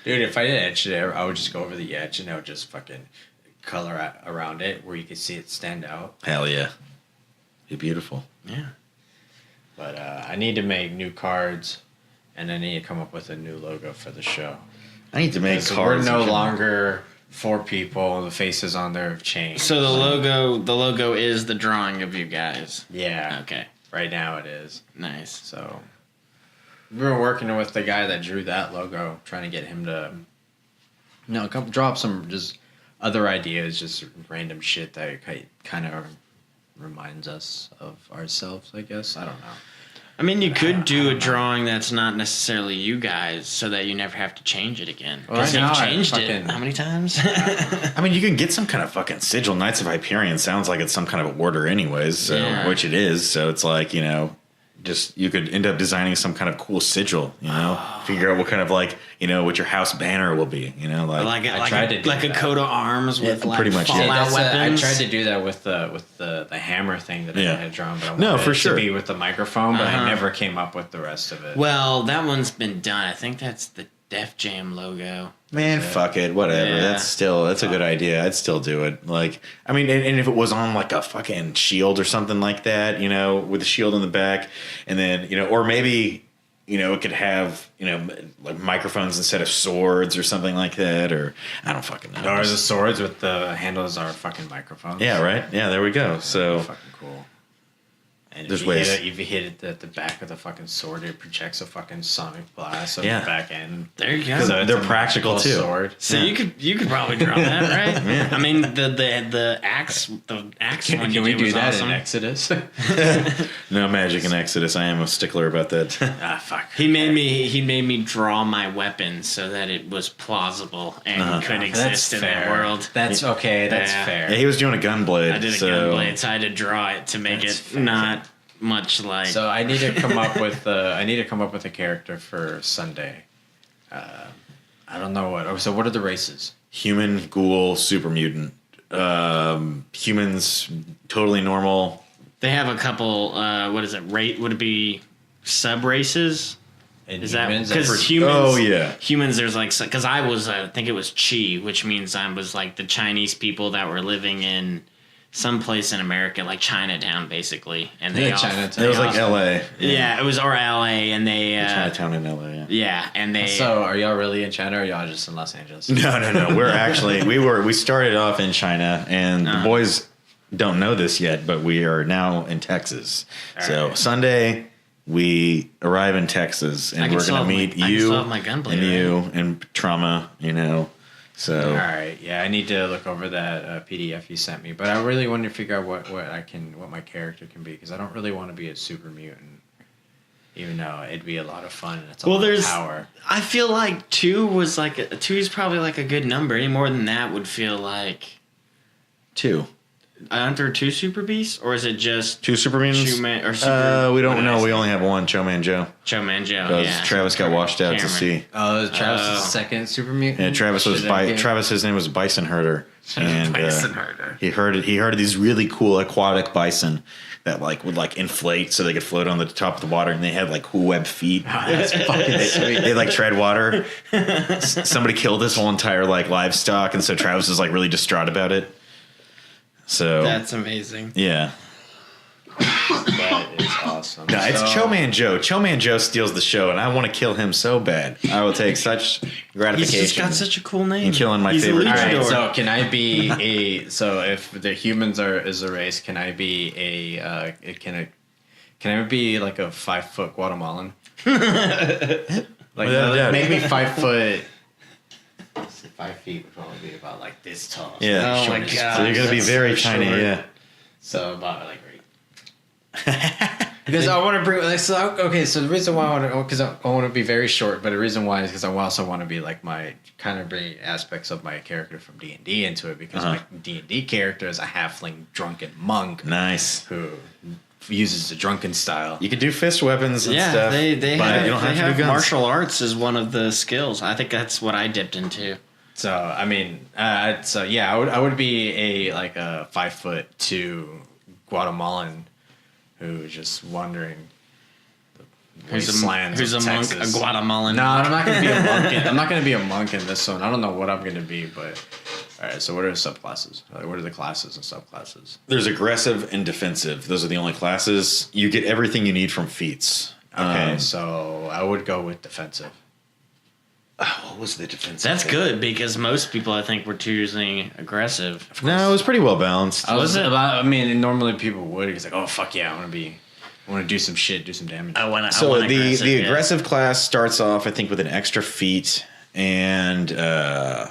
Dude, if I didn't etch it, I would just go over the edge and I would just fucking color around it where you could see it stand out. Hell yeah. Be beautiful. Yeah. But I need to make new cards, and I need to come up with a new logo for the show. I need to make So cards. we're no and- longer 4 people. The faces on there have changed. So the logo is the drawing of you guys. Yeah. Okay. Right now it is. Nice. So we were working with the guy that drew that logo, trying to get him to, come draw up some just other ideas, just random shit that kind of reminds us of ourselves, I guess. I don't know. I mean, you could do a drawing that's not necessarily you guys, so that you never have to change it again. Well, Because right now you've I changed it fucking- how many times? I mean, you can get some kind of fucking sigil. Knights of Hyperion sounds like it's some kind of order anyways, so, Yeah. which it is. So it's like, you know, just you could end up designing some kind of cool sigil, you know, figure out what kind of like, you know, what your house banner will be, you know, like I tried to do a that. coat of arms with like pretty much, yeah. Fallout weapons. I tried to do that with the hammer thing that Yeah. I had drawn, but I No, wanted for it sure. to be with the microphone, but Uh-huh. I never came up with the rest of it. Well, that one's been done. I think that's the Def Jam logo. man, fuck it, whatever. Yeah. That's a good idea. I'd still do it. Like, I mean, and if it was on like a fucking shield or something like that, you know, with the shield in the back, and then, you know, or maybe it could have, like microphones instead of swords or something like that, or I don't fucking know. Or the swords with the handles are fucking microphones. Yeah, right? Yeah, there we go. So fucking cool. And there's if ways. if you hit it at the back of the fucking sword, it projects a fucking sonic blast on the back end. There you go. So they're practical too. Sword. So you could probably draw that, right? Yeah. I mean the axe one. Can we do that in Exodus? No magic in Exodus. I am a stickler about that. Fuck. He made me draw my weapon so that it was plausible and could exist in that world. That's okay. That's fair. Yeah, he was doing a gunblade. I did a gunblade, so I had to draw it to make it not much like. So I need to come up with a character for Sunday. I don't know what. So what are the races? Human, ghoul, super mutant. Humans totally normal. They have a couple. What is it? Would it be sub races? Is that because humans? Oh yeah, humans. There's like because I think it was Chi, which means I was like the Chinese people that were living in some place in America, like Chinatown, basically, and they Chinatown. It was like L.A. Yeah, it was L.A. and they Chinatown in L.A. Yeah, and they. So, are y'all really in China, or are y'all just in Los Angeles? No. We're actually we started off in China, and the boys don't know this yet, but we are now in Texas. So Sunday we arrive in Texas, and we're gonna meet you and you and Trauma. So all right, yeah, I need to look over that PDF you sent me, but I really want to figure out what my character can be, because I don't really want to be a super mutant, even though it'd be a lot of fun and it's a lot of power. I feel like 2 is probably like a good number. Any more than that would feel like 2. Aren't there 2 super beasts, or is it just 2 super mutants? We don't know. We only have one, Choman Joe. Choman Joe. Yeah. Travis got washed out to sea. Oh, Travis' second super mutant. Yeah, Travis. His name was Bison Herder, and he herded these really cool aquatic bison that would inflate so they could float on the top of the water, and they had web feet. Oh, that's fucking sweet. They tread water. Somebody killed his whole entire livestock, and so Travis is really distraught about it. So that's amazing. Yeah. That is awesome. No, it's Choman Joe. Choman Joe steals the show, and I want to kill him so bad. I will take such gratification. He's just got such a cool name. And killing my favorite. All right, so can I be so if the humans is a race, can I be can I be like a 5-foot Guatemalan? Maybe 5 foot. 5 feet would probably be about this tall. Yeah. Oh my god. So you're gonna be very tiny. Short. Yeah. So about right. Because I want to bring so the reason why I want to be very short, but the reason why is because I also want to be my kind of bring aspects of my character from D&D into it, because my D&D character is a halfling drunken monk. Nice. Who uses the drunken style. You could do fist weapons and stuff. They have to do martial arts as one of the skills. I think that's what I dipped into. So I mean, I would be a 5'2" Guatemalan who's just wandering the wastelands of Texas. Monk, a Guatemalan. No, I'm not gonna be a monk. I'm not gonna be a monk in this one. I don't know what I'm gonna be, but all right. So what are the subclasses? What are the classes and subclasses? There's aggressive and defensive. Those are the only classes. You get everything you need from feats. Okay, so I would go with defensive. What was the defensive? That's good, because most people, I think, were choosing aggressive. No, it was pretty well balanced. Normally people would, because oh fuck yeah, I want to do some shit, do some damage. The aggressive class starts off, I think, with an extra feat, and I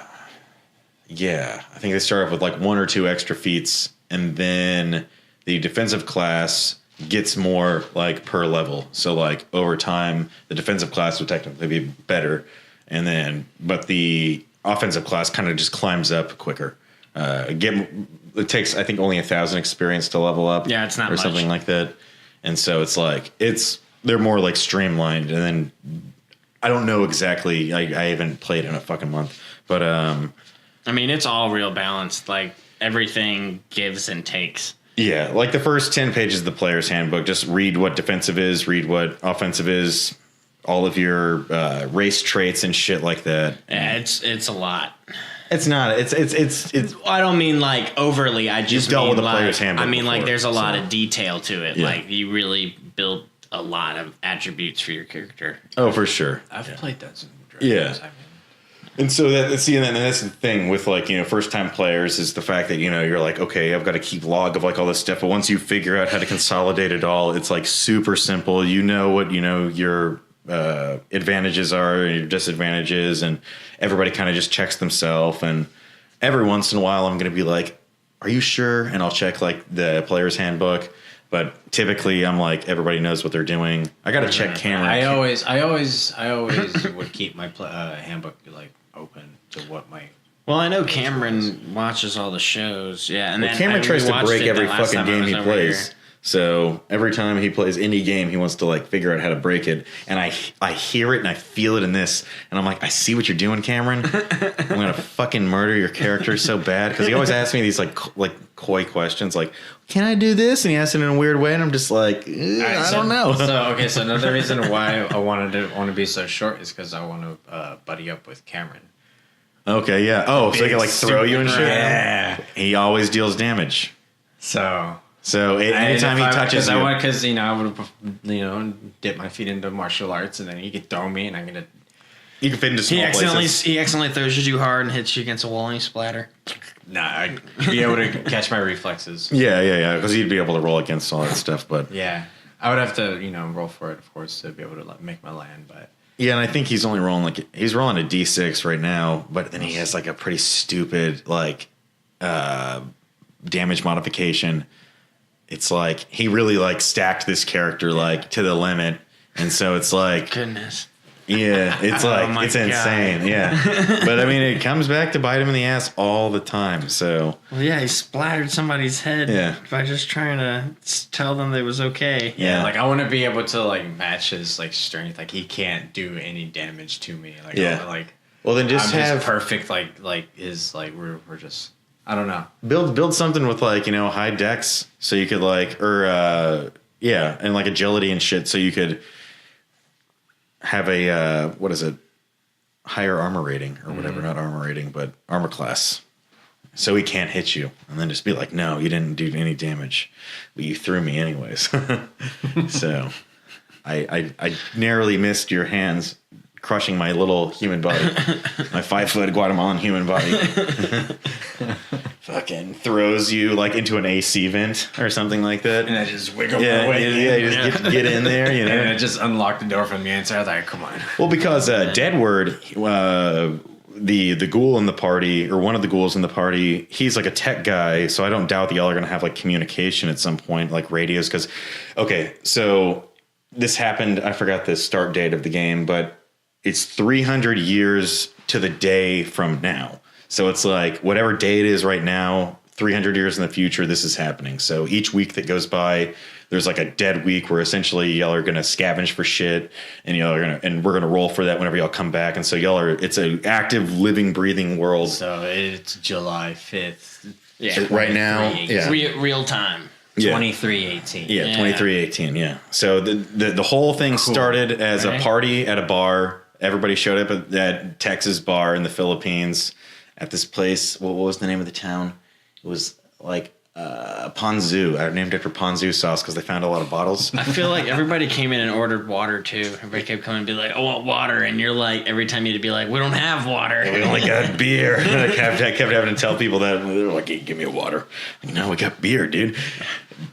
think they start off with 1 or 2 extra feats, and then the defensive class gets more per level. So over time, the defensive class would technically be better. And then, but the offensive class kind of just climbs up quicker. It takes, I think, only 1,000 experience to level up. Yeah, it's not or much. Something like that. And so they're more streamlined. And then I don't know exactly. I haven't played in a fucking month, but it's all real balanced. Everything gives and takes. Yeah, the first 10 pages of the player's handbook. Just read what defensive is, read what offensive is. All of your race traits and shit like that. Yeah, it's a lot. It's not. It's. I don't mean overly. I just dealt mean with the player's handbook. there's a lot of detail to it. Yeah. You really build a lot of attributes for your character. Oh, for sure. I've played Dungeons and Yeah. Dragons. And so that's the thing with like, first time players is the fact that, you're like, okay, I've got to keep log of like all this stuff. But once you figure out how to consolidate it all, it's like super simple. You know what, your advantages are and your disadvantages, and everybody kind of just checks themselves. And every once in a while I'm going to be like, are you sure? And I'll check like the player's handbook. But typically I'm like, everybody knows what they're doing. I got to check camera. I always would keep my handbook like open to what my. Well, I know Cameron watches all the shows. Yeah, and then Cameron tries to break every last fucking time I game was he over plays. here. So every time he plays any game, he wants to like figure out how to break it. And I hear it and I feel it in this. And I'm like, I see what you're doing, Cameron. I'm going to fucking murder your character so bad. Because he always asks me these like coy questions like, can I do this? And he asks it in a weird way. And I'm just like, I don't know. So another reason why I want to be so short is because I want to buddy up with Cameron. Okay, yeah. Oh, so he can like throw you and shit? Yeah. He always deals damage. So anytime he touches you, because I would dip my feet into martial arts, and then he could throw me, and I'm gonna. you can fit into small places. He accidentally throws you too hard and hits you against a wall and you splatter. Nah, I'd be able to catch my reflexes. Yeah. Because he'd be able to roll against all that stuff, but Yeah, I would have to roll for it, of course, to be able to make my land, but. yeah, and I think he's only rolling he's rolling a D6 right now, but then he has like a pretty stupid damage modification. It's like he really like stacked this character like to the limit, and so it's like Goodness. yeah, it's like my it's God. insane, yeah. But I mean, it comes back to bite him in the ass all the time. So Well, yeah, he splattered somebody's head by just trying to tell them that it was okay. yeah, Like I want to be able to match his strength. Like he can't do any damage to me. Like Yeah. Well, then just I'm have just perfect. Like his we're just I don't know. build something with high dex, so you could and like agility and shit, so you could have a higher armor rating or whatever, not armor rating, but armor class. So he can't hit you, and then just be like, no, you didn't do any damage, but you threw me anyways. So I narrowly missed your hands crushing my little human body, my 5-foot Guatemalan human body. Fucking throws you into an AC vent or something like that. And I just wiggle my way in. Yeah, you just get in there, And I just unlocked the door from the inside. I was like, come on. Well, because Deadward, the ghoul in the party, or one of the ghouls in the party, he's like a tech guy, so I don't doubt that y'all are going to have communication at some point, like radios. Because, okay, so this happened, I forgot the start date of the game, but it's 300 years to the day from now. So it's like whatever day it is right now, 300 years in the future, this is happening. So each week that goes by, there's like a dead week where essentially y'all are going to scavenge for shit, and we're going to roll for that whenever y'all come back. And so it's an active, living, breathing world. So it's July 5th. Yeah. Right now, yeah. Real time. 2318. Yeah, 2318. Yeah. So the whole thing started as a party at a bar. Everybody showed up at that Texas bar in the Philippines at this place. What was the name of the town? It was like Ponzu. I named it after Ponzu sauce because they found a lot of bottles. I feel like everybody came in and ordered water too. Everybody kept coming and be like, I want water. And you're like, every time you'd be like, we don't have water. We only got beer. And I kept having to tell people that. And they're like, hey, give me a water. Like, no, we got beer, dude.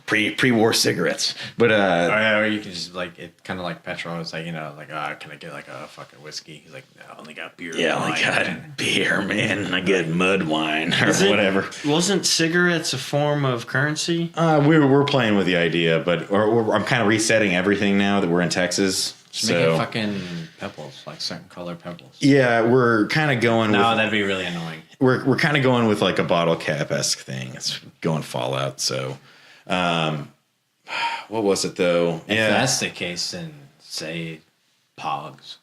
Pre-war cigarettes. But or you can just it kind of like petrol. It's can I get a fucking whiskey? He's like, no, I only got beer. Yeah, I only got beer, man. I get mud wine or whatever. Wasn't cigarettes a form of currency? We're playing with the idea, but I'm kind of resetting everything now that we're in Texas. Just make it fucking pebbles, like certain color pebbles. Yeah, we're kind of going. No, that'd be really annoying. We're kind of going with a bottle cap-esque thing. It's going Fallout, so. What was it though? If that's the case, then say Pogs.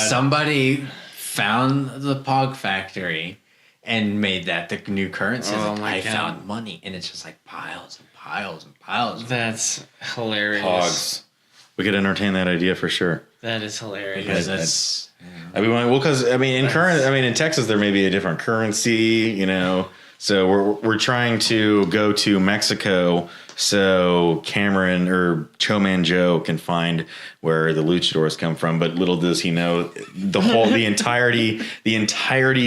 Somebody found the Pog factory and made that the new currency. I found money, and it's just piles and piles and piles. That's hilarious. Pogs. We could entertain that idea for sure. That is hilarious. Because that's. In Texas there may be a different currency, So we're trying to go to Mexico so Cameron or Choman Joe can find where the luchadors come from. But little does he know the entirety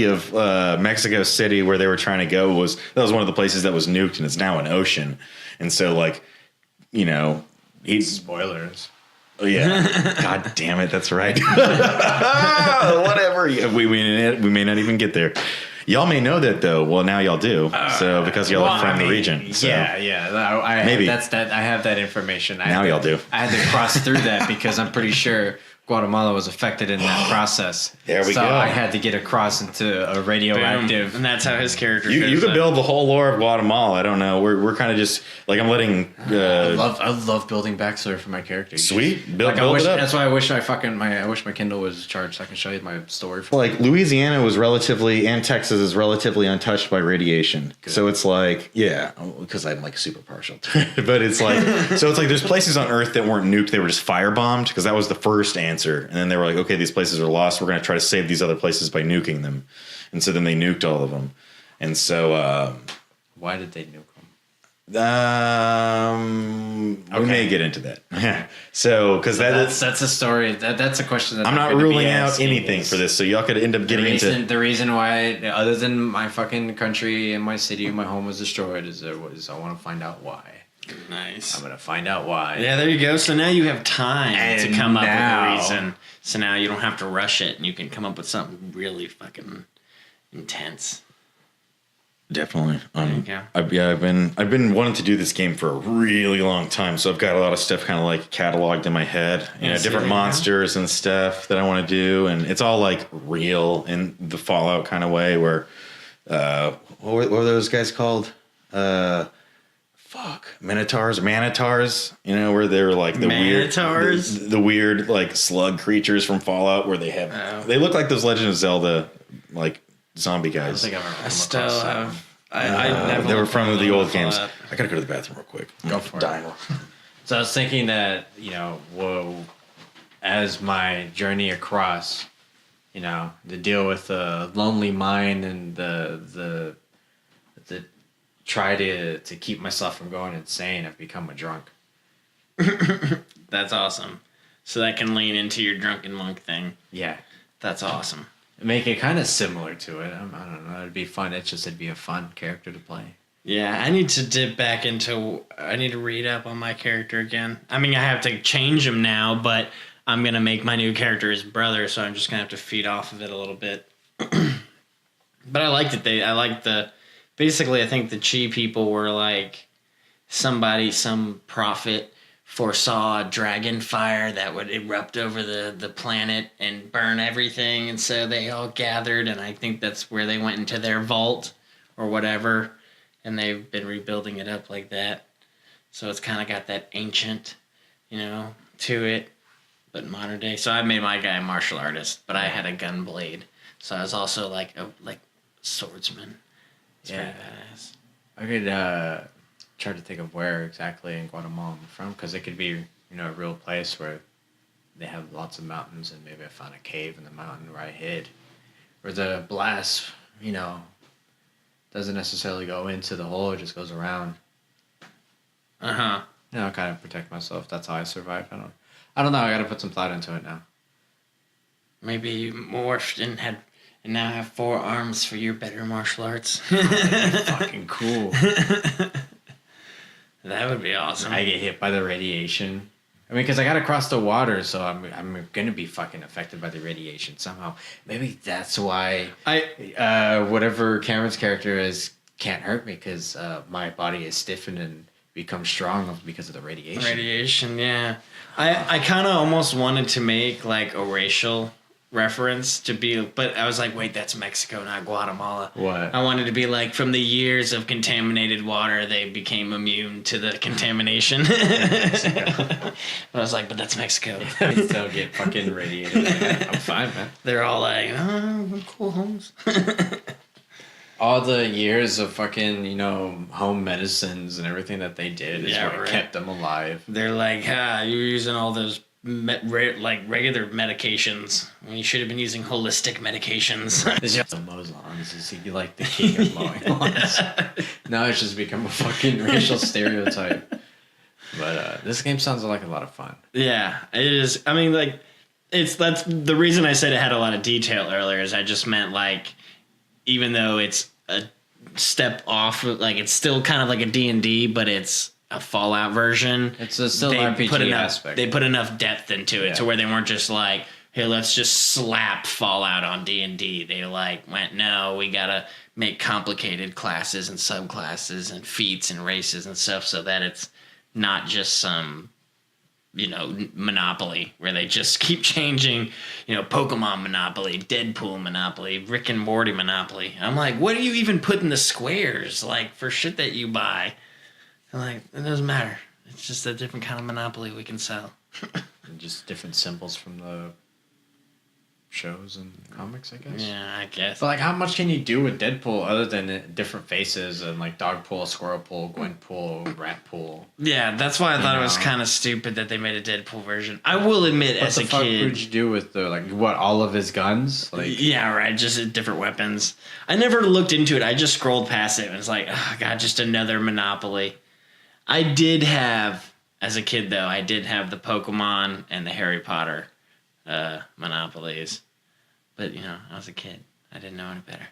of Mexico City where they were trying to go was one of the places that was nuked, and it's now an ocean. And so spoilers. Oh yeah! God damn it! That's right. Whatever. We may not even get there. Y'all may know that though. Well, now y'all do. So because y'all are from the region. So. Yeah. I have that information. Y'all do. I had to cross through that because I'm pretty sure Guatemala was affected in that process. There we go. So I had to get across into a radioactive. Boom. And that's how his character You could build the whole lore of Guatemala. I don't know. We're kind of just like I'm letting. I love building backstory for my character. Sweet. Build it up. That's why I wish my Kindle was charged so I can show you my story. Like Louisiana and Texas is relatively untouched by radiation. Good. So it's like, yeah, because I'm like super partial to it. But it's like, there's places on Earth that weren't nuked. They were just firebombed because that was the first answer. And then they were like, okay, these places are lost. We're going to try to save these other places by nuking them. And so then they nuked all of them. And so... why did they nuke them? We may get into that. So, because that's a story. That's a question that I'm not ruling out anything for this. So y'all could end up getting into... The reason why, other than my fucking country and my city and my home was destroyed, is I want to find out why. Nice. I'm going to find out why. Yeah, there you go. So now you have time to come up with a reason. So now you don't have to rush it, and you can come up with something really fucking intense. Definitely. There you go. I've been wanting to do this game for a really long time, so I've got a lot of stuff kind of like cataloged in my head. Different monsters and stuff that I want to do, and it's all like real in the Fallout kind of way. Where what were those guys called? Manitars, where they're like the Manitars? the weird like slug creatures from Fallout, where they look like those Legend of Zelda like zombie guys. I don't think I've ever they were from the old games. I gotta go to the bathroom real quick. Go for it. So I was thinking that as my journey across, the deal with the lonely mind and the try to keep myself from going insane, I've become a drunk. That's awesome. So that can lean into your drunken monk thing. Yeah. That's awesome. Make it kind of similar to it. I don't know. It'd be fun. It'd be a fun character to play. Yeah, I need to dip back into... I need to read up on my character again. I mean, I have to change him now, but I'm going to make my new character his brother, so I'm just going to have to feed off of it a little bit. But I liked it. Basically, I think the Chi people were like some prophet foresaw a dragon fire that would erupt over the planet and burn everything. And so they all gathered, and I think that's where they went into their vault or whatever. And they've been rebuilding it up like that. So it's kind of got that ancient, to it, but modern day. So I made my guy a martial artist, but I had a gun blade. So I was also like a swordsman. It's very badass. I could try to think of where exactly in Guatemala I'm from, because it could be, a real place where they have lots of mountains, and maybe I found a cave in the mountain where I hid. Where the blast, doesn't necessarily go into the hole, it just goes around. Uh-huh. Kind of protect myself. That's how I survived. I don't know, I gotta put some thought into it now. Maybe you morphed and now have 4 arms for your better martial arts. Fucking cool. That would be awesome. I get hit by the radiation. Because I gotta cross the water, so I'm gonna be fucking affected by the radiation somehow. Maybe that's why whatever Cameron's character is can't hurt me, because my body is stiffened and becomes strong because of the radiation. Radiation, yeah. I kind of almost wanted to make like a racial reference to be, but I was like, wait, that's Mexico, not Guatemala. What? I wanted to be like, from the years of contaminated water, they became immune to the contamination. But I was like, but that's Mexico. They still get fucking radiated. I'm fine, man. They're all like, oh, cool homes. All the years of fucking, home medicines and everything that they did is what kept them alive. They're like, you're using all those regular medications when you should have been using holistic medications. It's just the mows lawns. Is he like the king of mowing lawns? Now it's just become a fucking racial stereotype. But this game sounds like a lot of fun. Yeah, it is. I mean, like, that's the reason I said it had a lot of detail earlier. Is I just meant like, even though it's a step off, like it's still kind of like a D&D, but it's a Fallout version. It's still an RPG aspect. They put enough depth into it to where they weren't just like, hey, let's just slap Fallout on D&D. They like went, no, we gotta make complicated classes and subclasses and feats and races and stuff so that it's not just some, Monopoly where they just keep changing, Pokemon Monopoly, Deadpool Monopoly, Rick and Morty Monopoly. I'm like, what do you even put in the squares, like, for shit that you buy? I'm like, it doesn't matter. It's just a different kind of Monopoly we can sell. And just different symbols from the shows and comics, I guess. Yeah, I guess. But like, how much can you do with Deadpool other than different faces and like dog pool, squirrel pool, Gwen pool, rat pool? Yeah, that's why I thought it was kind of stupid that they made a Deadpool version. I will admit, as a kid, what would you do with all of his guns? Like, yeah, right, just different weapons. I never looked into it. I just scrolled past it and it's like, oh god, just another Monopoly. I did have, as a kid though, I did have the Pokemon and the Harry Potter Monopolies. But, I was a kid. I didn't know any better.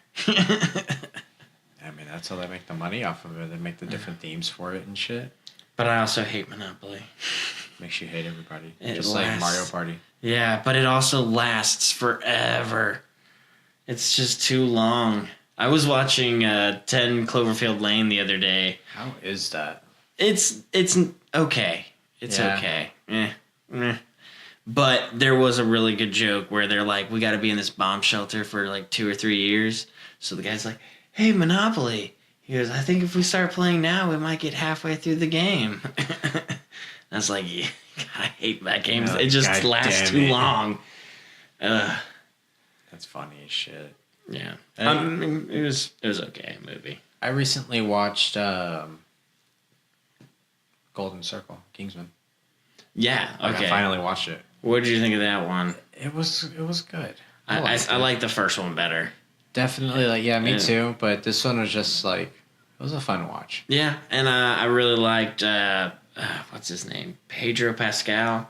I mean, that's how they make the money off of it. They make the different themes for it and shit. But I also hate Monopoly. Makes you hate everybody. Just like Mario Party. Yeah, but it also lasts forever. It's just too long. I was watching 10 Cloverfield Lane the other day. How is that? It's okay. It's okay. But there was a really good joke where they're like, we got to be in this bomb shelter for like 2 or 3 years. So the guy's like, hey, Monopoly. He goes, I think if we start playing now, we might get halfway through the game. I was like, yeah, I hate that game. It just lasts too long. That's funny as shit. Yeah. It was okay, movie. I recently watched Golden Circle, Kingsman. Yeah, okay. I finally watched it. What did you think of that one? It was good. I like the first one better. Definitely, me too. But this one was just it was a fun watch. Yeah, and I really liked what's his name, Pedro Pascal.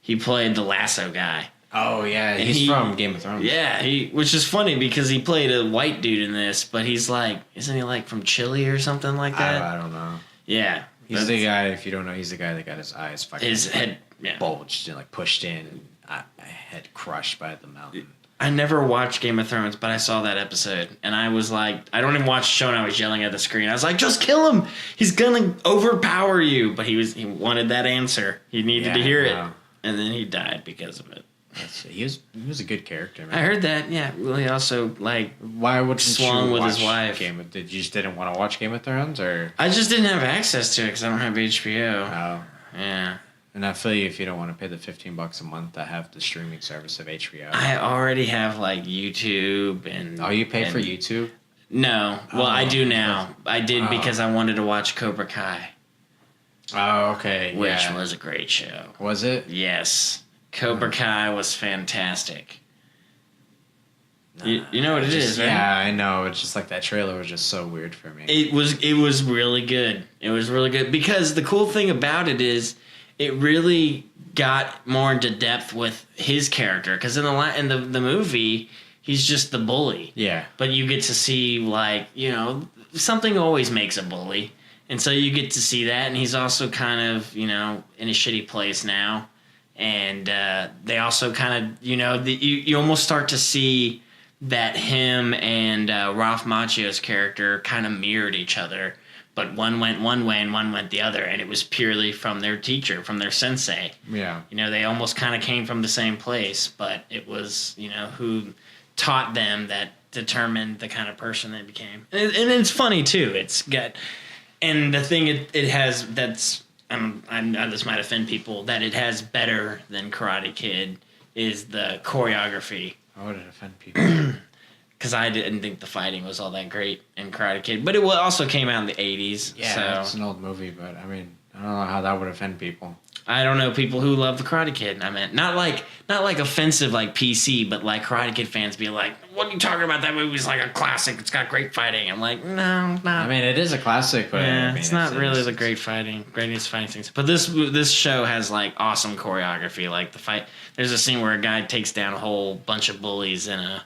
He played the lasso guy. Oh yeah, he's from Game of Thrones. Yeah, which is funny because he played a white dude in this, but he's isn't he from Chile or something like that? I don't know. Yeah, he's the guy. If you don't know, he's the guy that got his eyes his head bulged and pushed in, and head crushed by the mountain. I never watched Game of Thrones, but I saw that episode, and I was like, I don't even watch the show, and I was yelling at the screen. I was like, just kill him! He's gonna overpower you! But he wanted that answer. He needed to hear it, and then he died because of it. He was a good character, man. I heard that, yeah. Well, he also, why would swung with his wife. You just didn't want to watch Game of Thrones, or? I just didn't have access to it, because I don't have HBO. Oh. Yeah. And I feel you if you don't want to pay the $15 a month to have the streaming service of HBO. I already have YouTube and... Oh, you pay for YouTube? No. Well, I do now. I did because I wanted to watch Cobra Kai. Oh, okay. Which was a great show. Was it? Yes. Cobra Kai was fantastic. You know what it is, right? Yeah, I know. It's just that trailer was just so weird for me. It was really good. It was really good because the cool thing about it is it really got more into depth with his character because in the movie he's just the bully. Yeah. But you get to see something always makes a bully, and so you get to see that, and he's also kind of in a shitty place now, and they also kind of you almost start to see that him and Ralph Macchio's character kind of mirrored each other. But one went one way and one went the other, and it was purely from their teacher, from their sensei. Yeah. They almost kind of came from the same place, but it was, who taught them that determined the kind of person they became. And it's funny, too. It's got... And the thing it has that's... I know this might offend people, that it has better than Karate Kid is the choreography. How would it offend people? Because I didn't think the fighting was all that great in Karate Kid. But it also came out in the 80s. Yeah, so. It's an old movie, but I don't know how that would offend people. I don't know people who love the Karate Kid. I meant not like offensive like PC, but like Karate Kid fans be like, "What are you talking about? That movie's like a classic. It's got great fighting." I'm like, no. I mean, it is a classic, but yeah, I mean, it's not really the greatest fighting things. But this show has like awesome choreography. Like the fight, there's a scene where a guy takes down a whole bunch of bullies in a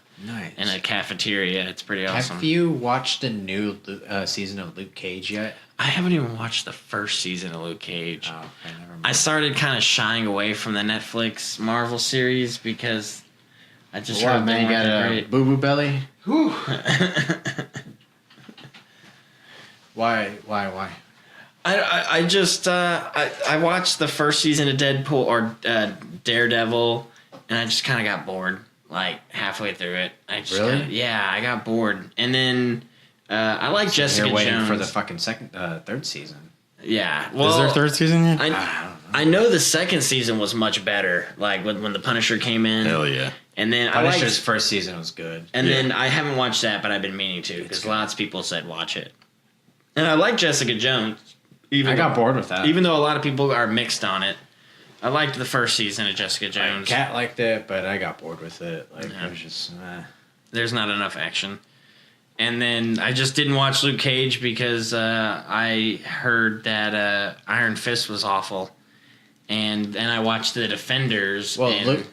cafeteria. It's pretty awesome. Have you watched the new season of Luke Cage yet? I haven't even watched the first season of Luke Cage. Oh, okay, never mind. I started kind of shying away from the Netflix Marvel series because I just heard man, you got a boo-boo belly? Why? I just I watched the first season of Deadpool or Daredevil, and I just kind of got bored like halfway through it. I got bored, and then I like Jessica You're waiting Jones for the fucking third season. Yeah, well, is there a third season yet? I know the second season was much better. Like when the Punisher came in. Hell yeah! And then Punisher's first season was good. And then I haven't watched that, but I've been meaning to because lots of people said watch it. And I like Jessica Jones. I got bored with that. Even though a lot of people are mixed on it. I liked the first season of Jessica Jones. Kat liked it, but I got bored with it. Like it was just There's not enough action. And then I just didn't watch Luke Cage because I heard that Iron Fist was awful. And then I watched The Defenders. Well, Luke,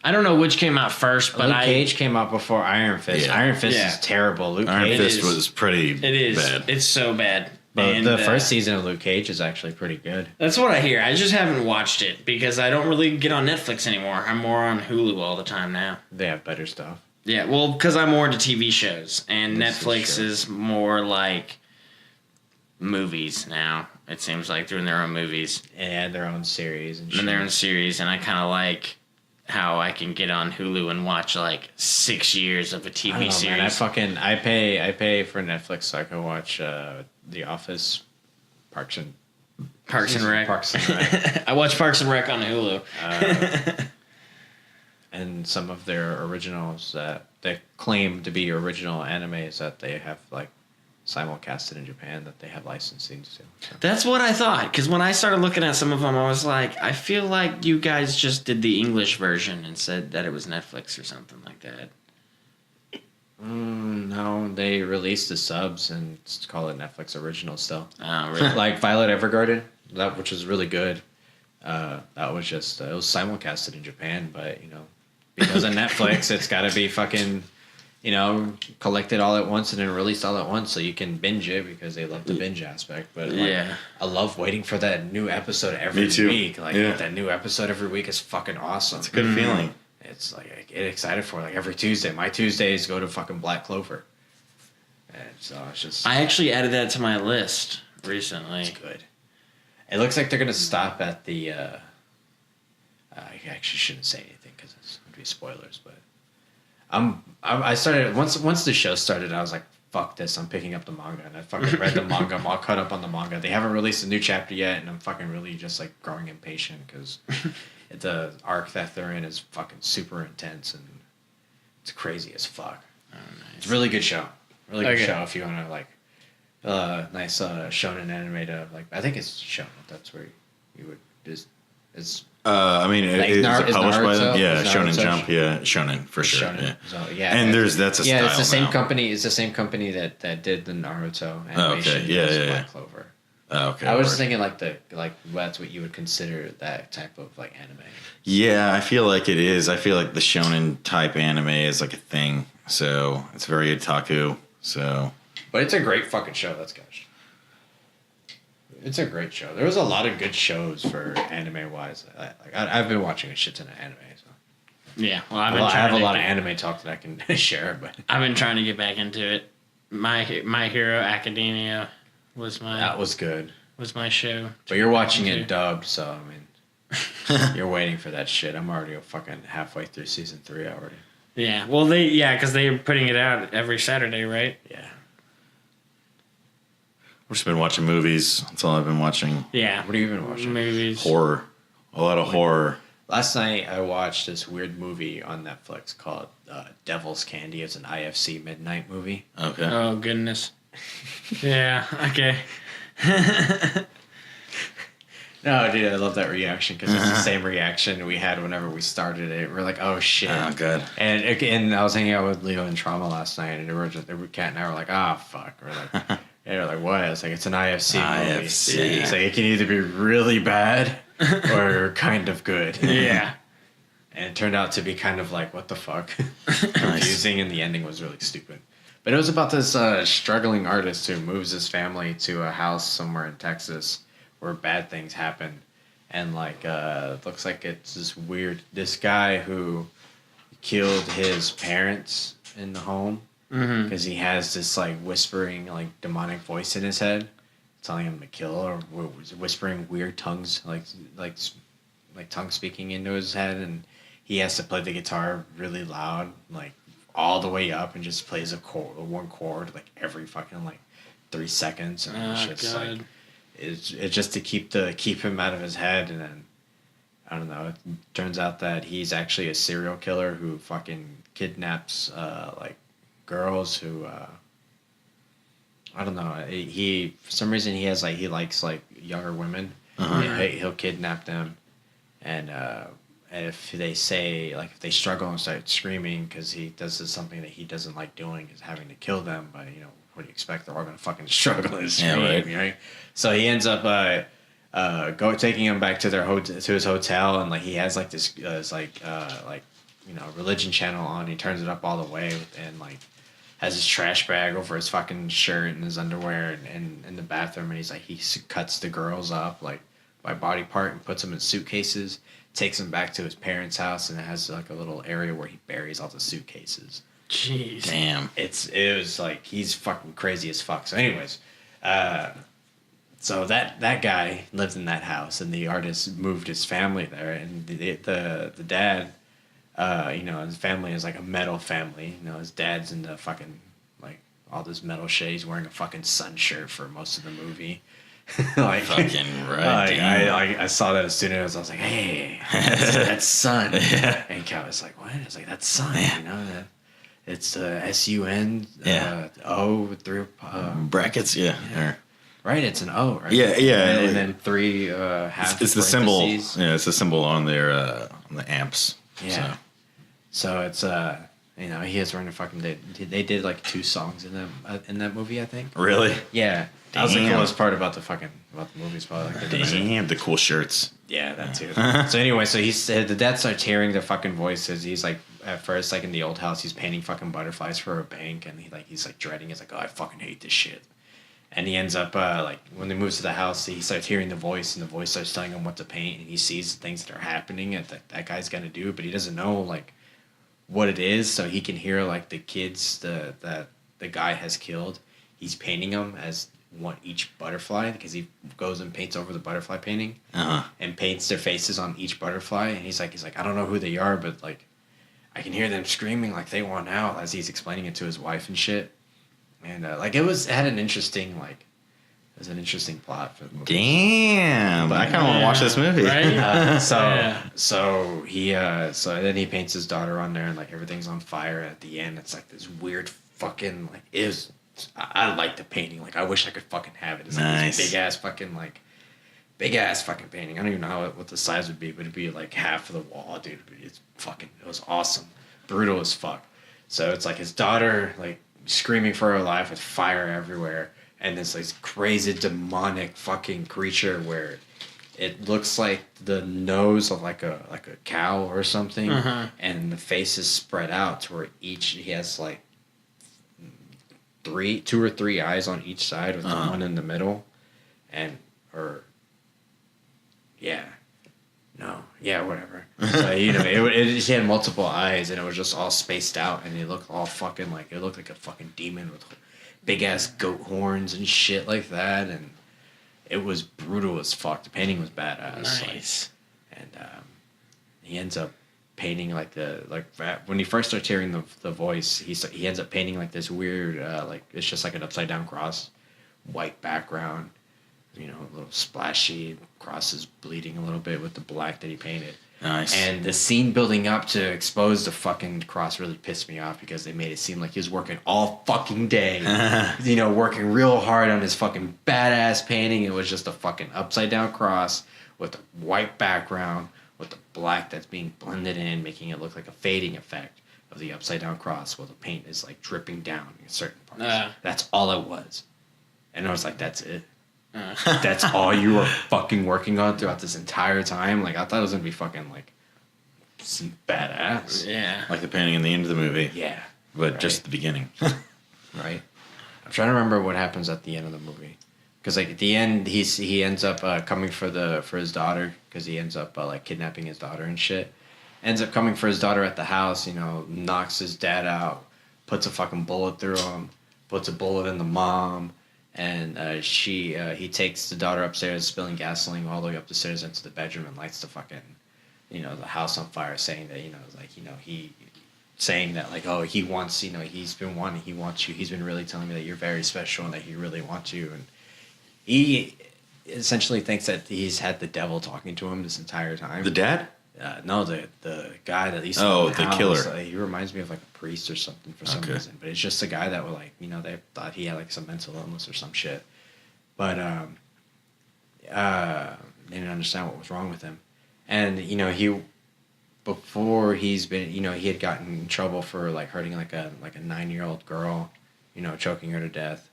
I don't know which came out first, but Luke Cage came out before Iron Fist. Yeah. Iron Fist is terrible. Iron Fist was pretty bad. It's so bad. But and the first season of Luke Cage is actually pretty good. That's what I hear. I just haven't watched it because I don't really get on Netflix anymore. I'm more on Hulu all the time now. They have better stuff. Yeah, well, because I'm more into TV shows, and Netflix is more like movies now. It seems like doing their own movies and their own series and their own series, and I kind of like how I can get on Hulu and watch like 6 years of a TV series. Man, I pay for Netflix so I can watch The Office, Parks and Rec. I watch Parks and Rec on Hulu. And some of their originals that they claim to be original animes that they have like simulcasted in Japan that they have licensing to. So. That's what I thought, because when I started looking at some of them, I was like, I feel like you guys just did the English version and said that it was Netflix or something like that. No, they released the subs and call it Netflix original still. Oh, really? Like Violet Evergarden, which was really good. That was just it was simulcasted in Japan, but because of Netflix, it's got to be fucking, collected all at once and then released all at once so you can binge it because they love the binge aspect. But I love waiting for that new episode every week. Like that new episode every week is fucking awesome. It's a good feeling. It's like I get excited for like every Tuesday. My Tuesdays go to fucking Black Clover. And so it's just. I actually added that to my list recently. It's good. It looks like they're gonna stop at the. I actually shouldn't say anything because it's going to be spoilers. But I started once the show started. I was like, "Fuck this! I'm picking up the manga." And I fucking read the manga. I'm all caught up on the manga. They haven't released a new chapter yet, and I'm fucking really just like growing impatient because the arc that they're in is fucking super intense and it's crazy as fuck. Oh, nice. It's a really good show. Really good show if you want to like nice shonen anime to like. I think it's shonen. That's where you would just it's. I mean, like is it published by them? Yeah, Is Shonen Jump. Yeah, Shonen for sure. Shonen. Yeah. So, yeah, and that's a style it's the same now. company. It's the same company that did the Naruto animation. Okay. Yeah. Black Clover. Okay. I was just thinking like that's what you would consider that type of like anime. Yeah, I feel like it is. I feel like the shonen type anime is like a thing. So it's very otaku. So, but it's a great fucking show. That's gosh. It's a great show. There was a lot of good shows for anime wise. I've been watching a shit ton of anime. So. Yeah, well, I have a lot of anime talk that I can share. But I've been trying to get back into it. My Hero Academia was that was good. Was my show. But you're watching it dubbed, so I mean, you're waiting for that shit. I'm already fucking halfway through season 3 already. Yeah, well, because they're putting it out every Saturday, right? Yeah. I've just been watching movies. That's all I've been watching. Yeah. What have you been watching? Movies. Horror. A lot of horror. Last night I watched this weird movie on Netflix called Devil's Candy. It's an IFC midnight movie. Okay. Oh, goodness. Yeah, okay. No, dude, I love that reaction because it's the same reaction we had whenever we started it. We're like, "Oh shit!" Oh, good. And I was hanging out with Leo and Trauma last night, and Kat and I were like, "Ah, fuck." We're like, and they're like, "What?" I was like, "It's an IFC movie. IFC. It's like it can either be really bad or kind of good." Yeah. And it turned out to be kind of like, what the fuck? Confusing, and the ending was really stupid. But it was about this struggling artist who moves his family to a house somewhere in Texas where bad things happen. And, like, it looks like it's this guy who killed his parents in the home because he has this, like, whispering, like, demonic voice in his head telling him to kill, or whispering weird tongues, like tongue speaking into his head, and he has to play the guitar really loud, like all the way up, and just plays one chord like every fucking like 3 seconds, and it's just like it's just to keep him out of his head. And then I don't know. It turns out that he's actually a serial killer who fucking kidnaps like girls who I don't know. He for some reason he likes like younger women. He'll kidnap them, and if they say, like, if they struggle and start screaming because he does something that he doesn't like doing, is having to kill them. But what do you expect? They're all gonna fucking struggle and scream, right? So he ends up taking them back to to his hotel, and like he has like this religion channel on. He turns it up all the way, and like has his trash bag over his fucking shirt and his underwear, and in the bathroom, and he cuts the girls up like by body part and puts them in suitcases, takes them back to his parents' house, and it has like a little area where he buries all the suitcases. Jeez. Damn. It was like he's fucking crazy as fuck. So anyways, so that guy lived in that house, and the artist moved his family there, and the dad, his family is like a metal family. His dad's into fucking like all this metal shit. He's wearing a fucking Sun shirt for most of the movie. Like fucking right. I saw that as soon as I was like, "Hey, that's Sun." Yeah. And Cal was like, "What?" I was like, "That's Sun." That it's SUN. O through brackets. Yeah. Right. It's an O. Right. Yeah. And then 3 half. It's the symbol. Yeah, it's the symbol on their on the amps. Yeah. So it's he is wearing a fucking. They did like 2 songs in that movie, I think. Really? Yeah. That was the coolest part about the movie. Is probably like Damn, the cool shirts. Yeah, that too. So anyway, so he said the dad starts hearing the fucking voices. He's like, at first, like in the old house, he's painting fucking butterflies for a bank, and he's dreading. He's like, "Oh, I fucking hate this shit." And he ends up like when he moves to the house, he starts hearing the voice, and the voice starts telling him what to paint, and he sees the things that are happening and that guy's gonna do, but he doesn't know like what it is. So he can hear like the kids that the guy has killed. He's painting them as each butterfly, because he goes and paints over the butterfly painting and paints their faces on each butterfly. And he's like, "I don't know who they are, but like I can hear them screaming like they want out," as he's explaining it to his wife and shit. And it had an interesting plot for the movie. Damn, but I kind of want to watch this movie. Right? So then he paints his daughter on there, and like everything's on fire. At the end, it's like this weird fucking like I like the painting. Like I wish I could fucking have it. It's like nice. This big ass fucking painting. I don't even know what the size would be, but it'd be like half of the wall, dude. It was awesome, brutal as fuck. So it's like his daughter like screaming for her life with fire everywhere, and this like crazy demonic fucking creature where it looks like the nose of like a cow or something, and the face is spread out to where he has like 2 or 3 eyes on each side with the one in the middle, whatever. So it had multiple eyes, and it was just all spaced out, and it looked all fucking like a fucking demon with big ass goat horns and shit like that, and it was brutal as fuck. The painting was badass. Nice. And he ends up painting when he first starts hearing the voice, he ends up painting like this weird it's just like an upside down cross, white background, a little splashy, cross is bleeding a little bit with the black that he painted. Nice. And the scene building up to expose the fucking cross really pissed me off because they made it seem like he was working all fucking day. Working real hard on his fucking badass painting. It was just a fucking upside down cross with a white background with the black that's being blended in, making it look like a fading effect of the upside down cross while the paint is like dripping down in certain parts. That's all it was. And I was like, that's it. That's all you were fucking working on throughout this entire time. Like, I thought it was gonna be fucking like some badass. Yeah, like the painting in the end of the movie. Yeah, but just the beginning. Right. I'm trying to remember what happens at the end of the movie, because like at the end he ends up coming for his daughter, because he ends up like kidnapping his daughter and shit. Ends up coming for his daughter at the house. Knocks his dad out, puts a fucking bullet through him, puts a bullet in the mom. And he takes the daughter upstairs, spilling gasoline all the way up the stairs into the bedroom, and lights the fucking, the house on fire, saying that, saying that like, oh, he wants, he's been wanting, he wants you. He's been really telling me that you're very special and that he really wants you. And he essentially thinks that he's had the devil talking to him this entire time. The dad? No, the guy that he's the killer. He reminds me of like a priest or something for some reason, but it's just a guy that would like, they thought he had like some mental illness or some shit, but they didn't understand what was wrong with him. And before he's been, he had gotten in trouble for like hurting like a 9-year-old girl, choking her to death,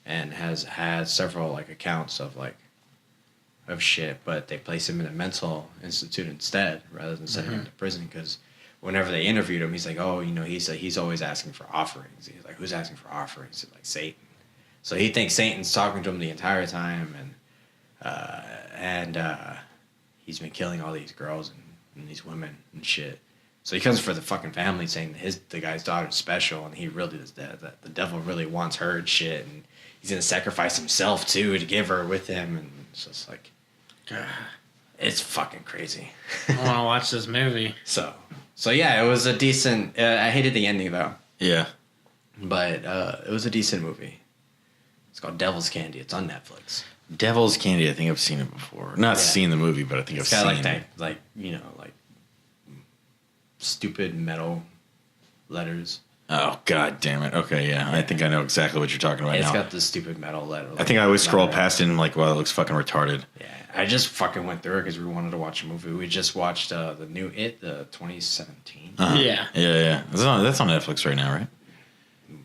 and has had several like accounts of like of shit, but they place him in a mental institute instead rather than sending him to prison, because whenever they interviewed him, he's like, oh, he's always asking for offerings. He's like, who's asking for offerings? He's like, Satan. So he thinks Satan's talking to him the entire time, and he's been killing all these girls and these women and shit. So he comes for the fucking family, saying the guy's daughter's special, and he really does that the devil really wants her and shit, and he's gonna sacrifice himself too to give her with him, and it's just like, it's fucking crazy. I want to watch this movie. So yeah, it was a decent. I hated the ending though. Yeah, but it was a decent movie. It's called Devil's Candy. It's on Netflix. Devil's Candy. I think I've seen it before. Not seen the movie, but I think I've seen it. It's it. got like stupid metal letters. Oh, god damn it. Okay, yeah. I think I know exactly what you're talking about now. It's got the stupid metal letter. I think I always scroll past it and like, wow, it looks fucking retarded. Yeah, I just fucking went through it because we wanted to watch a movie. We just watched the new It, the 2017. Yeah. That's on Netflix right now, right?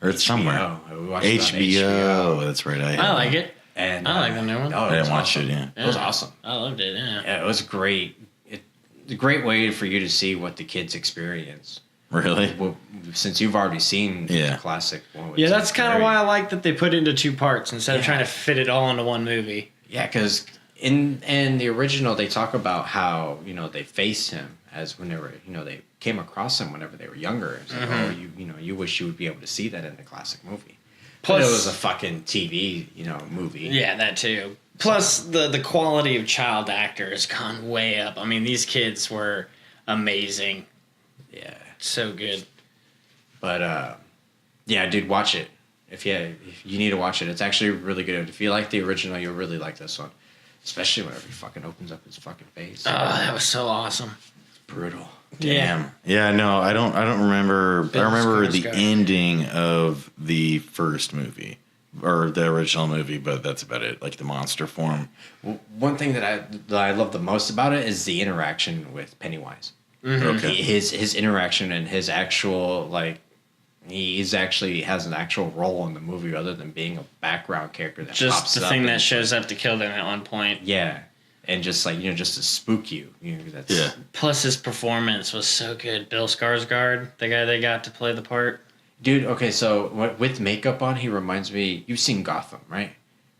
Or it's somewhere. We watched it on HBO. That's right. I like it. And I like the new one. I didn't watch it, yeah. It was awesome. I loved it, yeah. Yeah, it was great. It's a great way for you to see what the kids experience. Really? Well, since you've already seen the classic one. Yeah, that's kind of why I like that they put it into 2 parts instead of trying to fit it all into one movie. Yeah, because in the original, they talk about how, they faced him as when they were, they came across him whenever they were younger. It's like, oh, you wish you would be able to see that in the classic movie. Plus, but it was a fucking TV, movie. Yeah, that too. Plus, the quality of child actor has gone way up. I mean, these kids were amazing. Yeah. So good. But, yeah, dude, watch it. If you need to watch it, it's actually really good. If you like the original, you'll really like this one. Especially whenever he fucking opens up his fucking face. Oh, that was so awesome. It's brutal. Damn. Yeah, no, I don't remember. I remember the ending of the first movie. Or the original movie, but that's about it. Like the monster form. Well, one thing that I love the most about it is the interaction with Pennywise. Mm-hmm. Okay. His interaction and his actual, like, he's actually has an actual role in the movie other than being a background character that just pops the up thing that shows up to kill them at one point. Yeah, and just like just to spook you. That's, Plus his performance was so good. Bill Skarsgård, the guy they got to play the part. Dude, okay, so with makeup on, he reminds me. You've seen Gotham, right?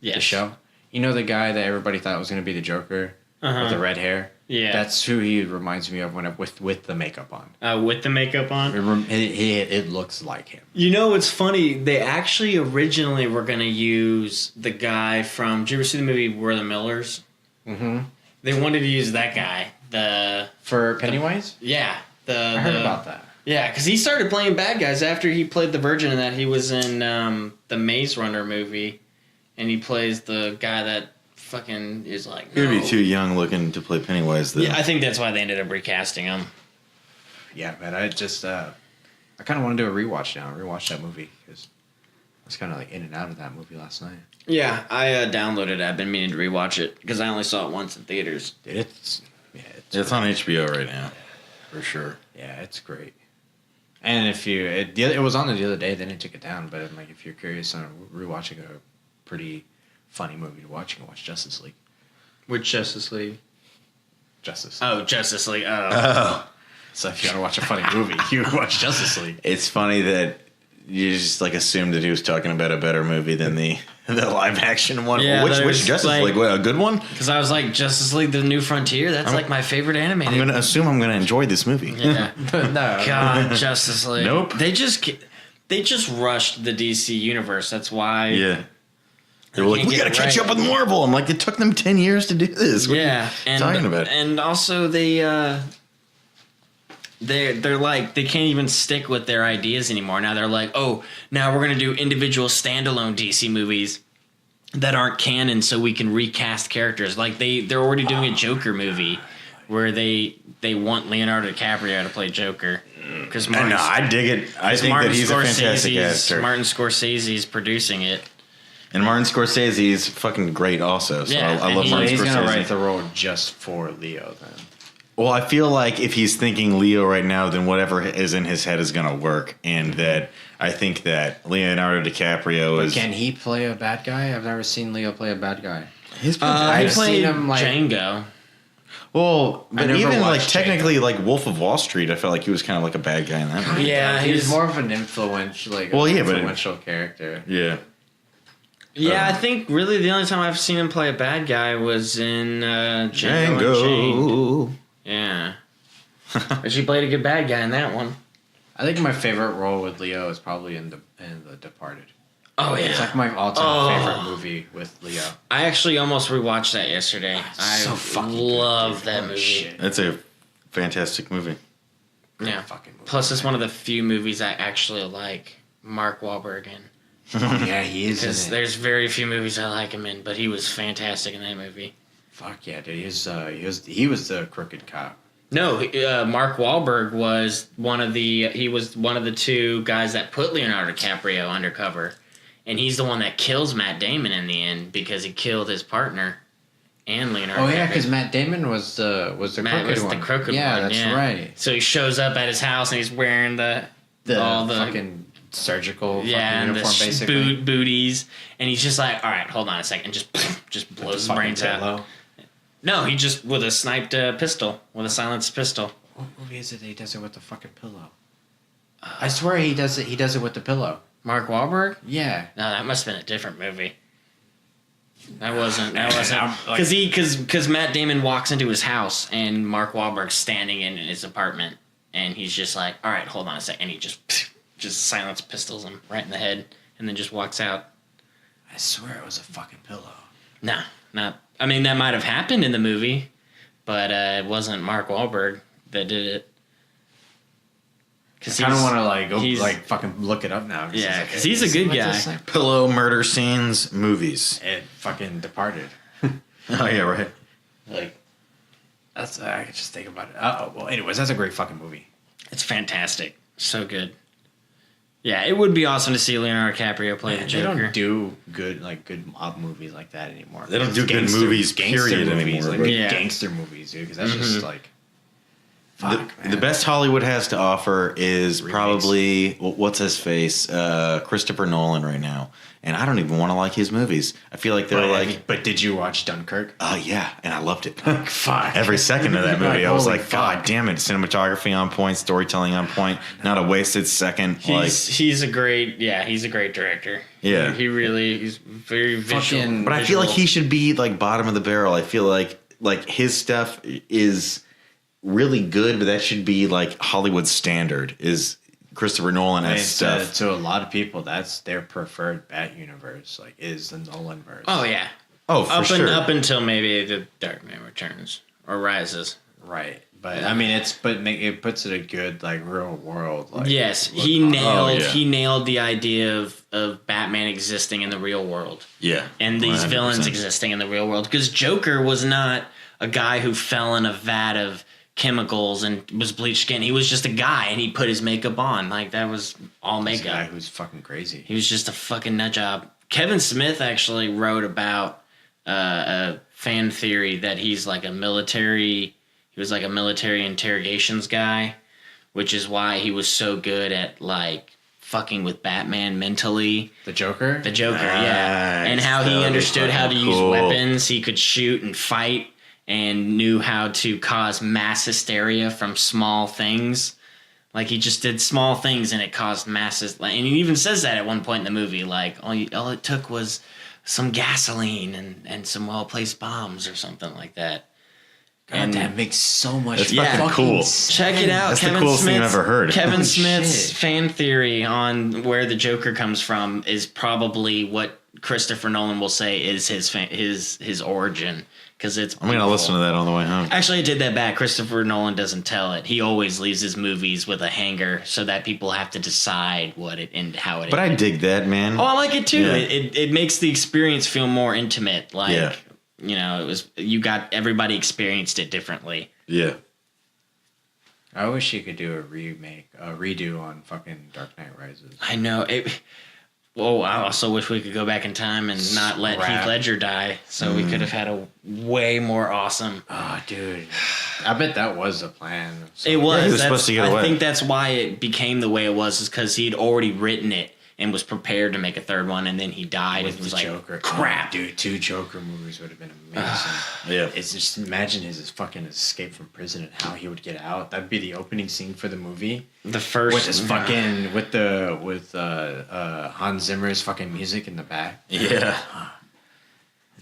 Yes. The show. The guy that everybody thought was going to be the Joker with the red hair. Yeah, that's who he reminds me of with the makeup on. With the makeup on, it looks like him. It's funny. They actually originally were going to use the guy from. Did you ever see the movie We're the Millers? Mm-hmm. They wanted to use that guy. For Pennywise. I heard about that. Yeah, because he started playing bad guys after he played the Virgin in that. He was in the Maze Runner movie, and he plays the guy that fucking is like, He'd be no. too young looking to play Pennywise, though. Yeah, I think that's why they ended up recasting him. Yeah, man. I just I kind of want to do a rewatch now. Rewatch that movie because I was kind of like in and out of that movie last night. Yeah, I downloaded it. I've been meaning to rewatch it because I only saw it once in theaters. Dude, it's It's on HBO right now, for sure. Yeah, it's great. And if you, it was on the other day, then it took it down. But like, if you're curious on rewatching a pretty funny movie to watch, you can watch Justice League. Which Justice League? Justice. Oh, Justice League. Oh. Oh. So if you gotta watch a funny movie, you watch Justice League. It's funny that you just like assumed that he was talking about a better movie than the live action one. Yeah, which Justice like, League? What, a good one? Because I was like, Justice League: The New Frontier. That's like my favorite animated. I'm gonna assume I'm gonna enjoy this movie. Yeah. But no. God, Justice League. Nope. They just rushed the DC universe. That's why. Yeah. They were like, can't we get gotta it catch right. up with Marvel. I'm like, it took them 10 years to do this. What Yeah, are you talking about? And also they're like they can't even stick with their ideas anymore. Now they're like, oh, now we're gonna do individual standalone DC movies that aren't canon, so we can recast characters. Like they're already doing a Joker movie where they want Leonardo DiCaprio to play Joker. Because No, I dig it. I think that he's a fantastic actor. Martin Scorsese's producing it. And Martin Scorsese is fucking great also. So Yeah, I love and Martin He's Scorsese. gonna write the role just for Leo then. Well, I feel like if he's thinking Leo right now, then whatever is in his head is going to work. And that I think that Leonardo DiCaprio is... Can he play a bad guy? I've never seen Leo play a bad guy. He's He I've played seen him, like- Django. Well, but never even like watched technically like Wolf of Wall Street, I felt like he was kind of like a bad guy in that movie. Yeah, he's he's more of an influential, but character. Yeah. Yeah, I think really the only time I've seen him play a bad guy was in Django Unchained. Django. Yeah. But she played a good bad guy in that one. I think my favorite role with Leo is probably in the Departed. Oh, yeah. It's like my all-time favorite movie with Leo. I actually almost rewatched that yesterday. I So fucking good, love dude. that Holy movie. shit. That's a fantastic movie. Yeah. Fucking movie. Plus, it's one of the few movies I actually like Mark Wahlberg in. Oh, yeah, he is Because in it. there's very few movies I like him in, but he was fantastic in that movie. Fuck yeah, dude. He was the crooked cop. No, Mark Wahlberg was one of the two guys that put Leonardo DiCaprio undercover, and he's the one that kills Matt Damon in the end because he killed his partner and Leonardo. Oh yeah, DiCaprio. because Matt Damon was the Matt crooked was one. the crooked yeah, one. that's Yeah, right. So he shows up at his house and he's wearing all the fucking surgical fucking and uniform, the basically. booties, and he's just like, all right, hold on a second, just blows his Fucking brains out. pillow. No, he just with a sniped pistol, with a silenced pistol. What movie is it that he does it with the fucking pillow? I swear he does it. He does it with the pillow. Mark Wahlberg? Yeah. No, that must have been a different movie. That wasn't. I'm like- Because Matt Damon walks into his house and Mark Wahlberg's standing in his apartment, and he's just like, all right, hold on a second, and he just silence pistols him right in the head, and then just walks out. I swear it was a fucking pillow. Nah, not. I mean, that might have happened in the movie, but it wasn't Mark Wahlberg that did it. I kind of want to go fucking look it up now. Yeah, because he's a good guy. Pillow murder scenes movies. It fucking Departed. Oh yeah, right. Like, that's I could just think about it. Well, anyways, that's a great fucking movie. It's fantastic. So good. Yeah, it would be awesome to see Leonardo DiCaprio play the They Joker. don't do good mob movies like that anymore. They don't It's do good movies, period, movies, anymore, like but- Yeah. gangster movies, dude. Because that's just like, fuck, The man. best Hollywood has to offer is Remakes. probably what's his face, Christopher Nolan right now, and I don't even want to like his movies. I feel like they're But did you watch Dunkirk? oh yeah, and I loved it. Fuck. Every second of that movie, I was Holy like, God fuck. damn it! Cinematography on point, storytelling on point, not a wasted second. He's a great director. Yeah. He's very visual. Fucking- But I feel like he should be like bottom of the barrel. I feel like his stuff is really good, but that should be like Hollywood standard. Is Christopher Nolan I mean, has stuff? to a lot of people, that's their preferred Bat universe. Like, is the Nolan verse. Oh yeah. Oh, for sure. Up until maybe the Dark Knight Returns or Rises. Right. But I mean, it puts it a good like real world. Like, yes, he nailed the idea of Batman existing in the real world. Yeah, and these 100%. Villains existing in the real world, because Joker was not a guy who fell in a vat of chemicals and was bleached skin. He was just a guy, and he put his makeup on. Like, that was all makeup. This guy who's fucking crazy. He was just a fucking nut job. Kevin Smith actually wrote about a fan theory that he's like a military. He was like a military interrogations guy, which is why he was so good at like fucking with Batman mentally. The Joker? The Joker, yeah. And how he understood how to use weapons. He could shoot and fight and knew how to cause mass hysteria from small things. Like, he just did small things and it caused masses. And he even says that at one point in the movie. Like, all it took was some gasoline and some well-placed bombs or something like that. God, and that makes so much fucking cool. Check it out. That's the coolest thing I've ever heard. Kevin Smith's fan theory on where the Joker comes from is probably what Christopher Nolan will say is his origin. Because it's I'm going to listen to that on the way home. Actually, I did that back. Christopher Nolan doesn't tell it. He always leaves his movies with a hanger so that people have to decide what it and how it. But I dig that, man. Oh, I like it too. Yeah. It makes the experience feel more intimate. Like, you know, everybody experienced it differently. Yeah. I wish you could do a redo on fucking Dark Knight Rises. I know it. Well, I also wish we could go back in time and not let Heath Ledger die, so we could have had a way more awesome. Oh, dude, I bet that was the plan. So, it was. He was supposed to get away. I think that's why it became the way it was, is because he'd already written it and was prepared to make a third one, and then he died and was like, Joker. crap. Oh, dude, 2 Joker movies would have been amazing. Yeah. It's just imagine his fucking escape from prison and how he would get out. That'd be the opening scene for the movie. The first with his fucking with Hans Zimmer's fucking music in the back. Yeah.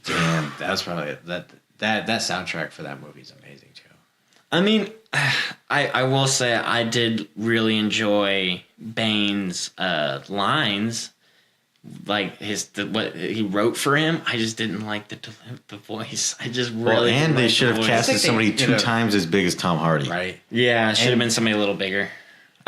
Damn, that's probably that soundtrack for that movie is amazing too. I mean, I will say I did really enjoy Bane's lines, like what he wrote for him. I just didn't like the voice. I just really and they should have casted somebody 2 times as big as Tom Hardy. Right? Yeah, it should have been somebody a little bigger.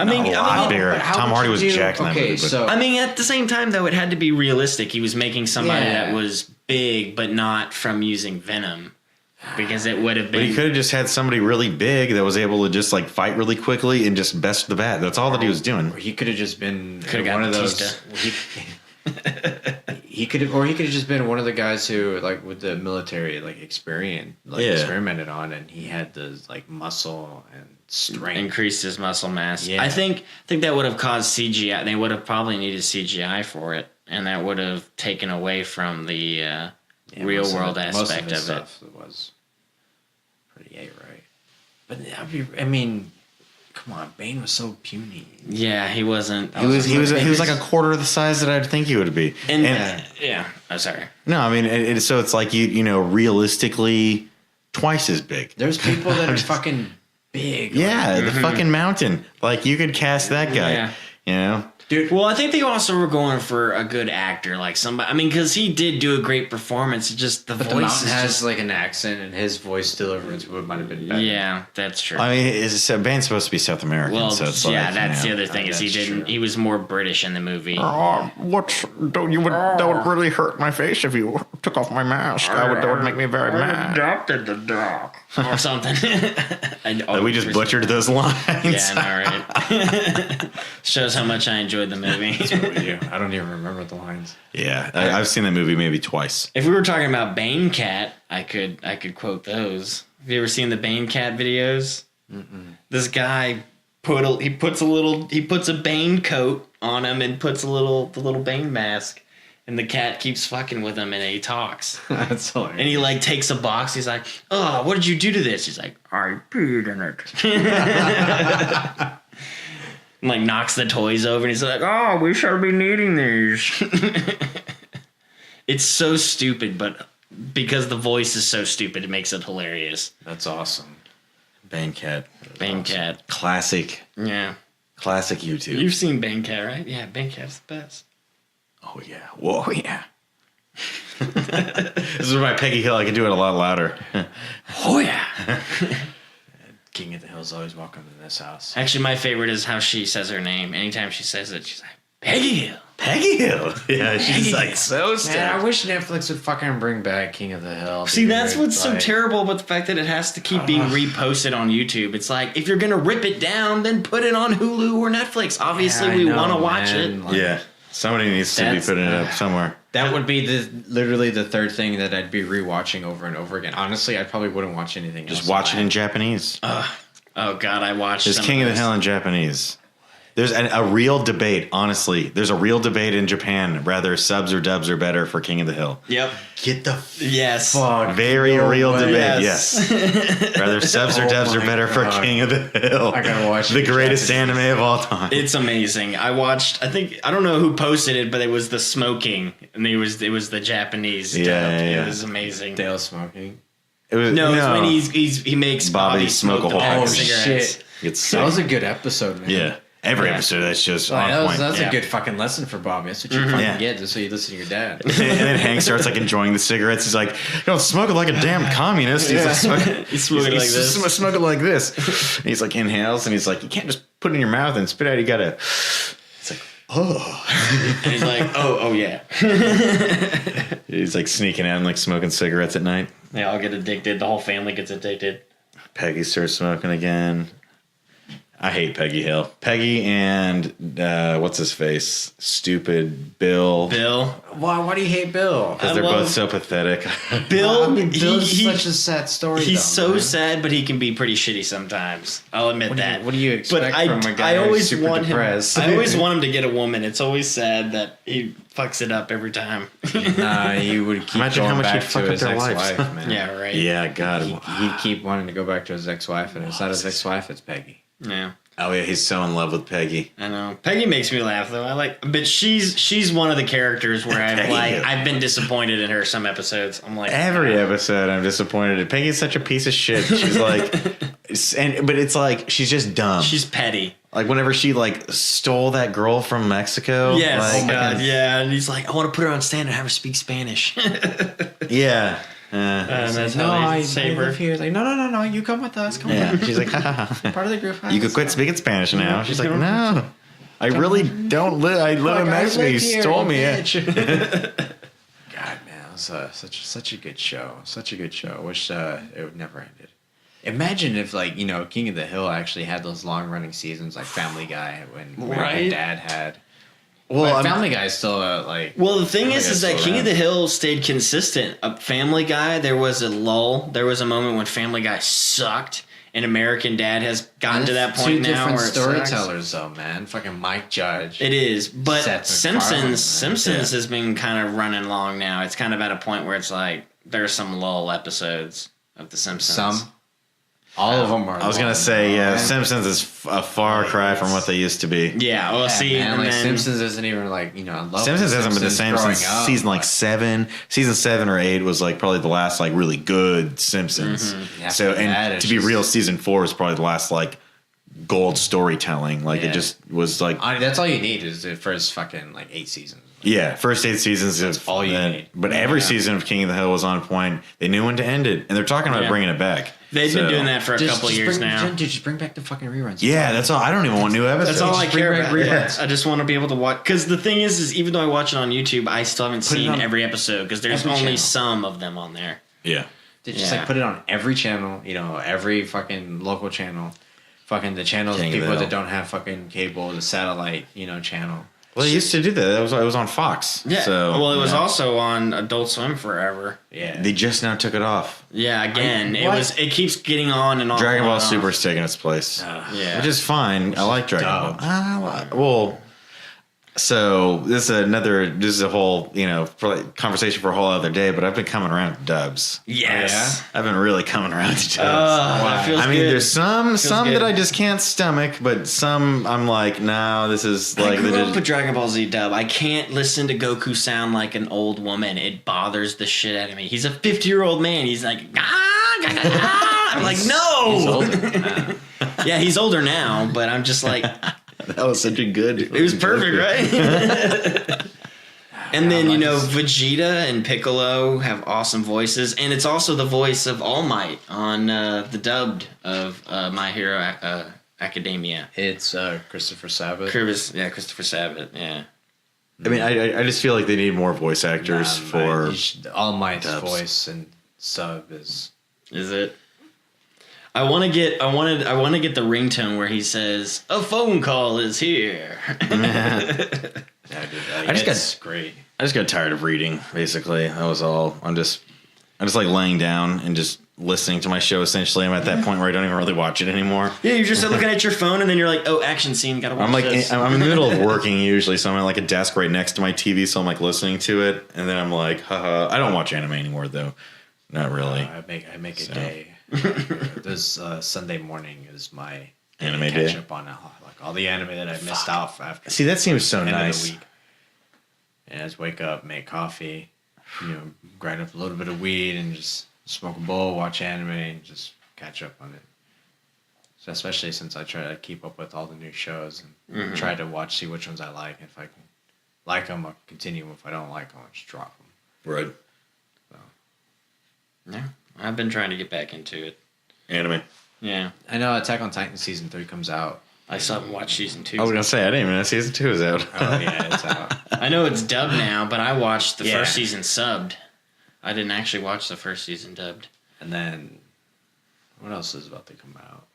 A lot bigger. Tom Hardy was jacked in that movie. So I mean, at the same time, though, it had to be realistic. He was making somebody that was big, but not from using Venom. Because it would have been. But he could have just had somebody really big that was able to just like fight really quickly and just best the bat. That's all that he was doing. Or he could have just been one of those. He could have just been one of the guys who, like, with the military, like, experimented on, and he had the like muscle and strength, increased his muscle mass. Yeah. I think that would have caused CGI. They would have probably needed CGI for it, and that would have taken away from the real world aspect of it. Was pretty right, but I mean, come on, Bane was so puny. Yeah, he wasn't. He was like a quarter of the size that I'd think he would be. And yeah, I'm sorry. No, I mean, so it's like you know, realistically, twice as big. There's people that are fucking big. Yeah, the fucking mountain. Like, you could cast that guy. You know. Dude, well, I think they also were going for a good actor, like somebody. I mean, because he did do a great performance. It's just the voice has like an accent, and his voice deliverance might have been better. Yeah, that's true. I mean, Bane's supposed to be South American, well, so it's that's the other thing is he didn't. True. He was more British in the movie. That would really hurt my face if you took off my mask. That would make me very mad. Adopted the dog or something. We just butchered those lines. Yeah, all right. Shows how much I enjoyed the movie. That's what we do. I don't even remember the lines. Yeah, I've seen that movie maybe twice. If we were talking about Bane Cat, I could quote those. Have you ever seen the Bane Cat videos? Mm-mm. This guy puts a Bane coat on him and puts the little Bane mask, and the cat keeps fucking with him and he talks. That's hilarious. And he like takes a box. He's like, "Oh, what did you do to this?" He's like, "I peed in it." And like knocks the toys over and he's like, "Oh, we shall be needing these." It's so stupid, but because the voice is so stupid, it makes it hilarious. That's awesome. Bane Cat. Bane Cat. Classic. Yeah. Classic YouTube. You've seen Bane Cat, right? Yeah, Bane Cat's the best. Oh, yeah. Whoa, yeah. This is my Peggy Hill. I can do it a lot louder. Oh, yeah. King of the Hill's always welcome in this house. Actually, my favorite is how she says her name. Anytime she says it, she's like, Peggy Hill. Peggy Hill. Yeah, she's like so Man, sad. I wish Netflix would fucking bring back King of the Hill. See, dude. that's what's so Like, terrible about the fact that it has to keep being reposted on YouTube. It's like, if you're going to rip it down, then put it on Hulu or Netflix. Obviously, yeah, I we know, want to watch man. it. Like, Yeah, somebody needs to be That's- putting it up somewhere. That would be literally the third thing that I'd be rewatching over and over again. Honestly, I probably wouldn't watch anything else. Just watch it in Japanese. Oh, God, I watched There's some King of the those. Hill in Japanese. There's a real debate, honestly. There's a real debate in Japan. Rather subs or dubs are better for King of the Hill. Yep. Get the Yes. fuck. Very no real way. debate, yes. Rather subs or Oh dubs are my better for God. King of the Hill. I gotta watch the it. greatest Japanese. anime of all time. It's amazing. I watched. I don't know who posted it, but it was the smoking, and it was the Japanese. Yeah, dub. yeah, yeah. It was amazing. Dale smoking. It was, No, it's when he makes Bobby Bobby smoke smoke a the whole pack of pack. cigarettes. Shit. It's That was a good episode, man. yeah. Every Yeah. episode that's just Like, on point. that's Yeah. a good fucking lesson for Bobby. That's what you fucking Yeah. get, just so you listen to your dad. And then Hank starts like enjoying the cigarettes. He's like, "Don't smoke it like a damn communist." He's like, He's smoking like this. Smoke it like this. And he's like inhales, and he's like, "You can't just put it in your mouth and spit out. You gotta." It's like, oh. And he's like, oh yeah. He's like sneaking out and like smoking cigarettes at night. They all get addicted. The whole family gets addicted. Peggy starts smoking again. I hate Peggy Hill. Peggy and what's his face? Stupid Bill. Bill. Why do you hate Bill? Because they're both so pathetic. Bill. I mean, Bill's he- such a sad story. He's though, so man. sad, but he can be pretty shitty sometimes. I'll admit that. What do you expect But from a guy I always who's super want depressed? him. I always want him to get a woman. It's always sad that he fucks it up every time. Nah, he would keep Imagine how going much back he'd fuck to up his their lives. ex-wife, man. Yeah, right. Yeah, God. He'd keep wanting to go back to his ex-wife, and it's not his ex-wife, it's Peggy. Yeah. Oh yeah, he's so in love with Peggy. I know. Peggy makes me laugh though. But she's one of the characters where I've been disappointed in her some episodes. I'm like Every episode, I'm disappointed. Peggy's such a piece of shit. She's like, but it's like she's just dumb. she's petty. Like whenever she like stole that girl from Mexico. Yes. like, Oh my God. Yeah. And he's like, I want to put her on stand and have her speak Spanish. Yeah. And that's No, how they I save her. live here. Like, no, you come with us. Come Yeah. on. She's like, ha, ha, ha. Part of the group. You could quit speaking Spanish now. She's like, no, I really don't live. I live in Mexico. You stole me. Yeah. God, man, it was such a good show. Such a good show. Wish it would never ended. Imagine if, like, King of the Hill actually had those long running seasons like Family Guy when Right. Dad had. Well, But I'm- Family Guy is still like. Well, the thing Family is Guy's that still King of the around. Hill stayed consistent. A Family Guy, there was a lull. There was a moment when Family Guy sucked, and American Dad has gotten to that point two now different where it sucks. storytellers, though, man. Fucking Mike Judge. It is, but Seth MacFarlane, man. Simpsons Yeah. has been kind of running long now. It's kind of at a point where it's like there's some lull episodes of The Simpsons. Some. All of them are. I was gonna long, say, yeah, man. Simpsons is a far cry from what they used to be. Yeah, well, Yeah, see, man, and like then, Simpsons isn't even like I love Simpsons the hasn't been the same growing since up, season like but- 7. Season 7 or 8 was like probably the last like really good Simpsons. Yeah, So after that, and it's to be just- real, season 4 is probably the last like gold storytelling. Like Yeah. it just was like That's all you need is the first fucking like 8 seasons. yeah, first 8 seasons is all you need. But every Yeah. season of King of the Hill was on point. They knew when to end it, and they're talking about Yeah. bringing it back. they've been So- doing that for a couple years now. Dude, just bring back the fucking reruns. Yeah, that's all. I don't even want new episodes. That's all I Just bring care back about. reruns. I just want to be able to watch. Because the thing is even though I watch it on YouTube, I still haven't Put it seen on every episode because there's every only channel. some of them on there. Yeah. They just Yeah. like put it on every channel, every fucking local channel. Fucking the channels, King of the people that Hill. don't have fucking cable, the satellite, channel. Well, they used to do that. It was on Fox. Yeah. So, well, it was yeah. also on Adult Swim forever. Yeah. They just now took it off. Yeah. Again, What? it keeps getting on and on. Dragon and Ball on. Super's taking its place. Yeah. Which is fine. I like Dragon Ball. dumb. Well, so this is a whole, conversation for a whole other day, but I've been coming around to dubs. Yes. I've been really coming around to dubs. That feels I mean, good. there's some good. that I just can't stomach, but some I'm like, no, this is I like grew up with Dragon Ball Z dub. I can't listen to Goku sound like an old woman. It bothers the shit out of me. He's a 50-year-old man. He's like, I'm like, no. He's older. Yeah, he's older now, but I'm just like, that was such a good. it was perfect, right? And then, Vegeta and Piccolo have awesome voices. And it's also the voice of All Might on the dubbed of My Hero Academia. It's Christopher Sabat. Christopher Sabat, yeah. I mean, I just feel like they need more voice actors for All Might's dubs. voice and sub is. Is it? I want to get the ringtone where he says, "A phone call is here." Yeah, dude, it's great. I just got tired of reading. Basically, that was all. I just like laying down and just listening to my show. Essentially, I'm at that point where I don't even really watch it anymore. Yeah, you're just looking at your phone and then you're like, "Oh, action scene, gotta watch this." I'm in the middle of working usually, so I'm at like a desk right next to my TV, so I'm like listening to it, and then I'm like, haha. I don't watch anime anymore though. Not really. I make a day. This Sunday morning is my Anime catch day. up on like all the anime that I missed out after. See, that seems so end nice. Of the week. And I just wake up, make coffee, grind up a little bit of weed, and just smoke a bowl, watch anime, and just catch up on it. So especially since I try to keep up with all the new shows and try to see which ones I like. If I can like them, I'll continue them. If I don't like them, I'll just drop them. Right. So. Yeah, I've been trying to get back into it. Anime. Yeah, I know Attack on Titan season 3 comes out. I still haven't watched season 2. I was gonna say I didn't even know season 2 is out. Oh yeah, it's out. I know it's dubbed now, but I watched the Yeah. first season subbed. I didn't actually watch the first season dubbed. And then, what else is about to come out?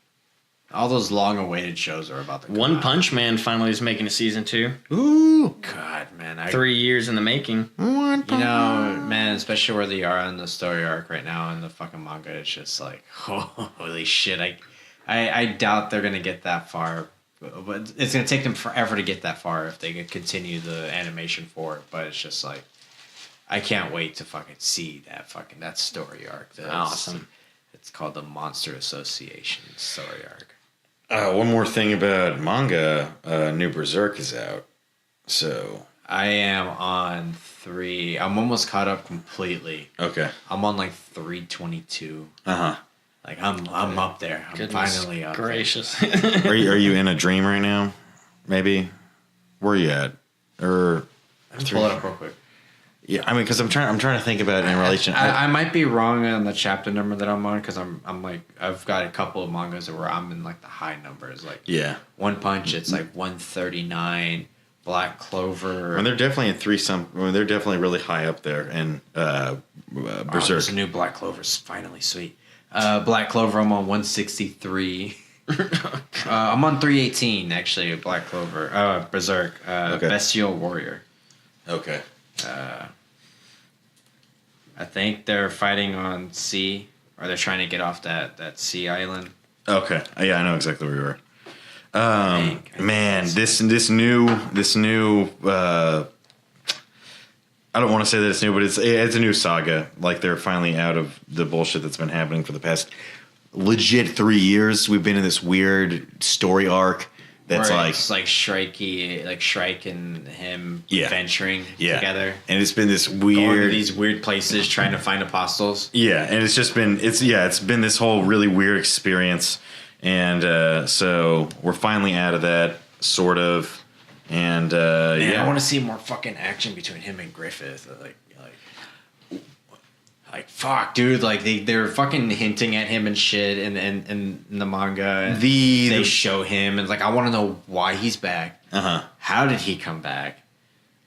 All those long-awaited shows are about to come out. One Punch Man finally is making a season 2. Ooh. God, man. 3 years in the making. Man, especially where they are in the story arc right now in the fucking manga, it's just like, holy shit. I doubt they're going to get that far. But it's going to take them forever to get that far if they could continue the animation for it. But it's just like, I can't wait to fucking see that story arc. Awesome. It's called the Monster Association story arc. One more thing about manga. New Berserk is out. So I am on 3. I'm almost caught up completely. okay. I'm on like 322. Uh-huh. Like I'm up there. I'm finally up. Gracious. Are you in a dream right now? Maybe. Where are you at? Or Pull it up real quick. yeah, I mean, because I'm trying to think about it in relation. I might be wrong on the chapter number that I'm on because I'm like I've got a couple of mangas where I'm in like the high numbers. Like yeah. One Punch, it's like 139. Black Clover. I mean, they're definitely in they're definitely really high up there. And Berserk. There's a new Black Clover's finally sweet. Black Clover, I'm on 163. I'm on 318 actually. Black Clover. Berserk. Okay. Bestial Warrior. Okay. I think they're fighting on sea, or they're trying to get off that sea island. Okay. Yeah, I know exactly where you were. Man, so. this new I don't want to say that it's new, but it's a new saga. Like they're finally out of the bullshit that's been happening for the past legit 3 years. We've been in this weird story arc that's Where like it's like Shrike and him Yeah. venturing yeah. together. And it's been this Going to weird these weird places trying to find apostles. Yeah, and it's been this whole really weird experience. And so we're finally out of that, sort of. And Man, I want to see more fucking action between him and Griffith. Like fuck, dude. Like they're fucking hinting at him and shit in the manga. They show him and like I want to know why he's back. How did he come back?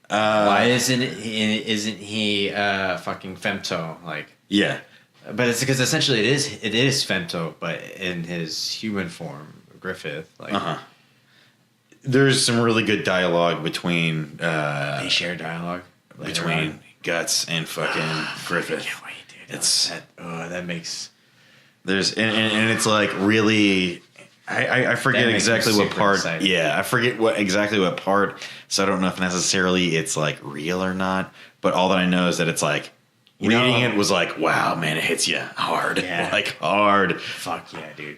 Why isn't he fucking femto? Like yeah. But it's because essentially it is femto, but in his human form, Griffith. Like There's some really good dialogue between they share dialogue between Guts and fucking Griffith. I can't wait, dude. That makes. There's and it's like really. I forget That makes exactly me what super part. excited. Yeah, I forget exactly what part. So I don't know if necessarily it's like real or not. But all that I know is that it's like reading it was like, wow, man, it hits you hard. Yeah. Like hard. Fuck yeah, dude.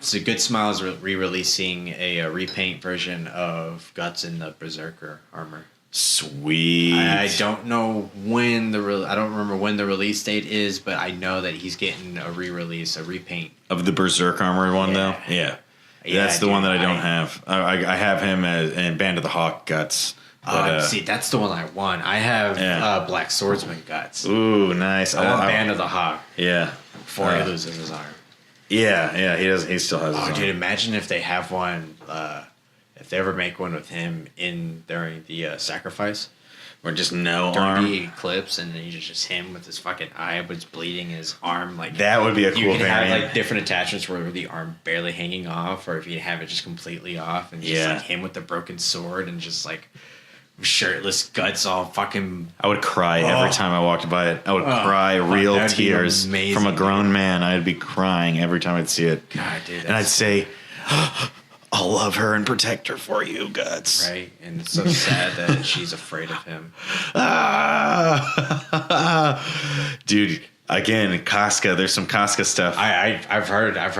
So Good Smile is re-releasing a repaint version of Guts in the Berserker armor. Sweet. I don't know when I don't remember when the release date is, but I know that he's getting a re-release, a repaint Of the Berserk armor one, Yeah. though? Yeah. Yeah, That's the dude, one that I don't have. I have him in Band of the Hawk Guts. See, that's the one I want. I have Black Swordsman guts. Ooh, nice. I want Band of the Hawk. Yeah. Before he loses his arm. Yeah, he does. He still has his arm. Dude, imagine if they have one. If they ever make one with him during the sacrifice. Or just no during arm. the eclipse, and then he's just him with his fucking eye, but it's bleeding his arm. Like that would be a cool You can variant. have like different attachments where the arm barely hanging off, or if you have it just completely off, and just like him with the broken sword and just like shirtless, guts all fucking. I would cry every time I walked by it. I would cry real tears from a grown man. I'd be crying every time I'd see it. God, dude, and I'd say, I'll love her and protect her for you, Guts. Right, and it's so sad that she's afraid of him. Dude, again, Casca. There's some Casca stuff. I've heard that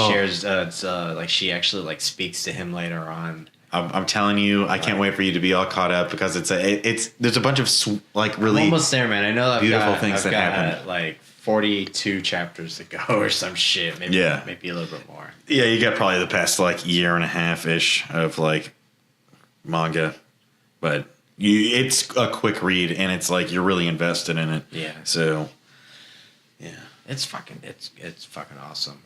she shares like she actually like speaks to him later on. I'm telling you, I can't wait for you to be all caught up because there's a bunch of like really I'm almost there, man. I know that beautiful things that happen. Like 42 chapters to go or some shit. Maybe a little bit more. Yeah, you got probably the past like year and a half ish of like manga, but it's a quick read and it's like you're really invested in it. Yeah. So, yeah, it's fucking awesome.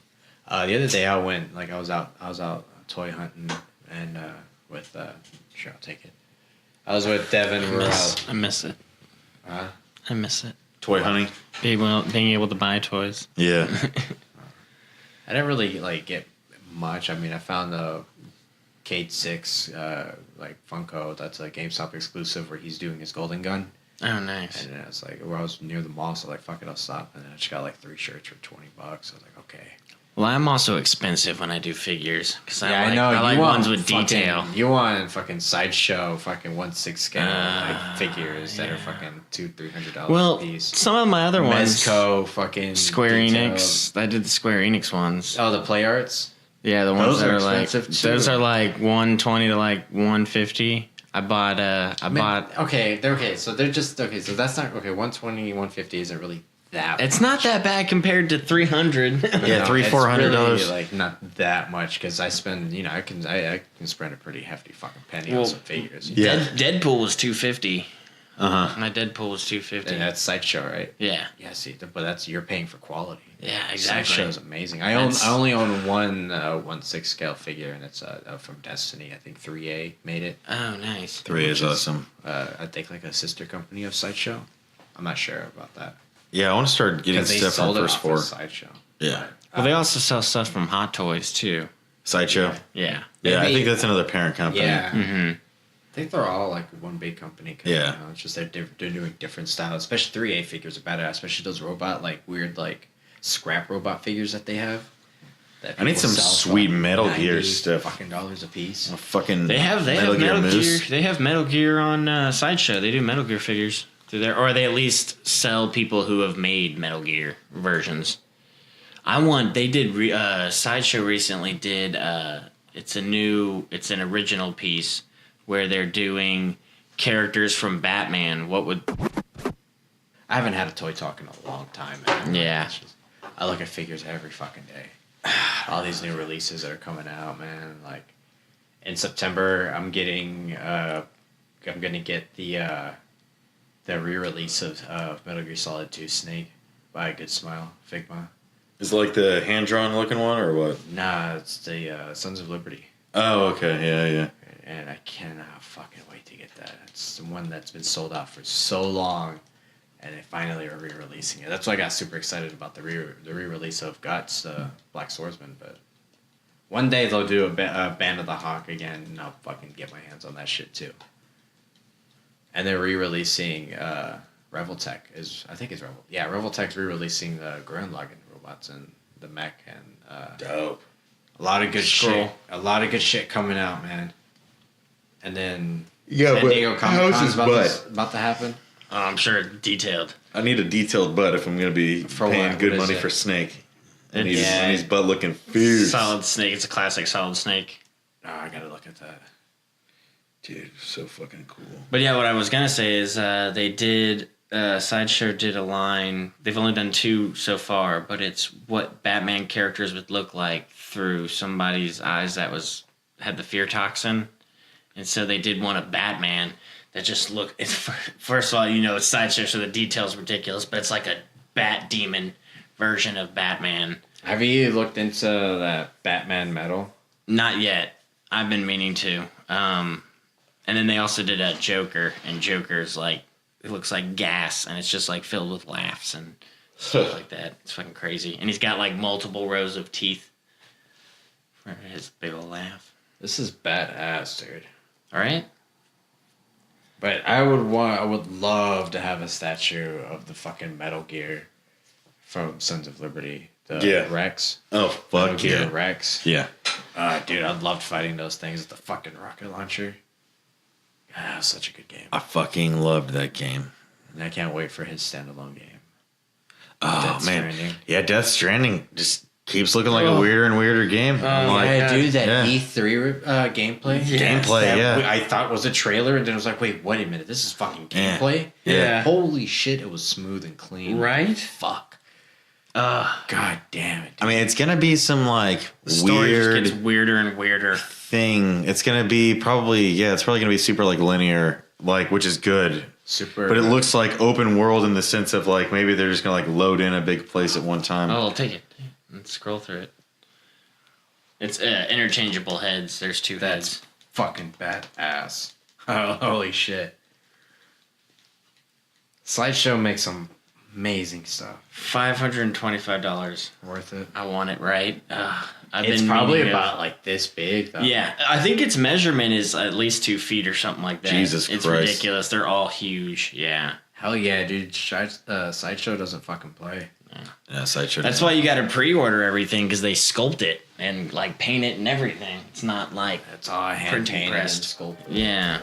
The other day I was out toy hunting and with sure I'll take it. I was with Devin. I miss it. I miss it. Toy hunting. Being able to buy toys. Yeah. I didn't really like get much. I mean, I found the Cade 6 like Funko. That's a GameStop exclusive where he's doing his golden gun. Oh, nice. And it's like where I was near the mall, so like fuck it, I'll stop. And then I just got like 3 shirts for $20. I was like, okay. Well, I'm also expensive when I do figures because I know. I like ones with detail. You want fucking sideshow, fucking 1/6 scale like figures that are fucking $200-$300 a piece. Some of my other ones, Mezco, fucking Square detailed. Enix. I did the Square Enix ones. Oh, the Play Arts. Yeah, the ones Those that are are like expensive, too. those are like $120 to like $150. I bought. Okay, they're okay. So they're just okay. So that's not okay. 120, 150 isn't really that. It's not that bad compared to $300. Yeah, $300-$400. Really, like not that much because I spend. I can spend a pretty hefty fucking penny on some figures. Yeah. Deadpool was $250. My Deadpool was $250. And that's Sideshow, right? Yeah. Yeah. See, but you're paying for quality. Yeah, exactly. Sideshow's amazing. I only own one 1/6 scale figure, and it's from Destiny. I think 3A made it. Oh, nice. 3 is awesome. I think like a sister company of Sideshow. I'm not sure about that. Yeah, I want to start getting They stuff from sold it First off Four. of Sideshow. Yeah. Well, they also sell stuff from Hot Toys too. Sideshow. Yeah. Yeah, I think that's another parent company. Yeah. Mm-hmm. I think they're all like one big company. Yeah. It's just they're doing different styles. Especially 3A figures are badass. Especially those robot weird scrap robot figures that they have. That I need people some sell sweet for Metal Gear $90 stuff. Fucking dollars a piece. They have Metal Gear. They have Metal Gear on Sideshow. They do Metal Gear figures through there, or they at least sell people who have made Metal Gear versions. They did Sideshow recently did. It's an original piece where they're doing characters from Batman. I haven't had a toy talk in a long time, man. Yeah. I look at figures every fucking day. All these new releases that are coming out, man. Like in September, I'm gonna get the re-release of Metal Gear Solid 2 Snake by Good Smile Figma. Is it like the hand-drawn looking one or what? Nah, it's the Sons of Liberty. Oh, okay. Yeah. And I cannot fucking wait to get that. It's the one that's been sold out for so long, and they finally are re-releasing it. That's why I got super excited about the re-release of Guts, the Black Swordsman. But one day they'll do a Band of the Hawk again, and I'll fucking get my hands on that shit too. And they're re-releasing Revoltech Revoltech's re-releasing the Gurren Lagann robots and the mech and Dope. a lot of good shit. A lot of good shit coming out, man. And then Yeah, San Diego Comic Con's butt? about to happen. Oh, I'm sure detailed. I need a detailed butt if I'm going to be paying what? good What is money it? for Snake. And Yeah. he's butt looking fierce. Solid Snake. It's a classic Solid Snake. Oh, I gotta look at that. Dude, so fucking cool. But yeah, what I was gonna say is they did Sideshow did a line. They've only done 2 so far, but it's what Batman characters would look like through somebody's eyes that had the fear toxin, And so they did one of Batman that just looked. First of all, it's Sideshow, so the detail's ridiculous, but it's like a bat demon version of Batman. Have you looked into that Batman metal? Not yet. I've been meaning to. And then they also did a Joker, and Joker's like, it looks like gas, and it's just like filled with laughs and stuff like that. It's fucking crazy. And he's got like multiple rows of teeth for his big old laugh. This is badass, dude. All right. But I would love to have a statue of the fucking Metal Gear from Sons of Liberty. The Rex. Oh, fuck Metal Gear yeah. Rex. Yeah. Dude, I loved fighting those things with the fucking rocket launcher. God, that was such a good game. I fucking loved that game. And I can't wait for his standalone game. Oh, Death man. Stranding. Yeah, Death Stranding just keeps looking like a weirder and weirder game. Dude, that E3 gameplay. Gameplay, that I thought was a trailer, and then I was like, wait a minute, this is fucking gameplay? Yeah. Holy shit, it was smooth and clean. Right? Fuck. God damn it. Dude. I mean, it's going to be some like The story weird just gets weirder and weirder. thing. It's going to be it's probably going to be super like linear, like, which is good. Super. But it looks like open world in the sense of like maybe they're just going to like load in a big place at one time. Oh, I'll take it. Let's scroll through it. It's interchangeable heads. There's two That's heads. fucking badass. Oh, holy shit. Slideshow makes some amazing stuff. $525. Worth it. I want it, right? It's probably about like this big, though. Yeah, I think its measurement is at least 2 feet or something like that. Jesus it's Christ. ridiculous. They're all huge. Yeah. Hell yeah, dude. Sideshow doesn't fucking play. Yeah, Sideshow. That's why you got to pre-order everything, because they sculpt it and like paint it and everything. It's not like It's all hand Print painted and pressed. sculpted. yeah.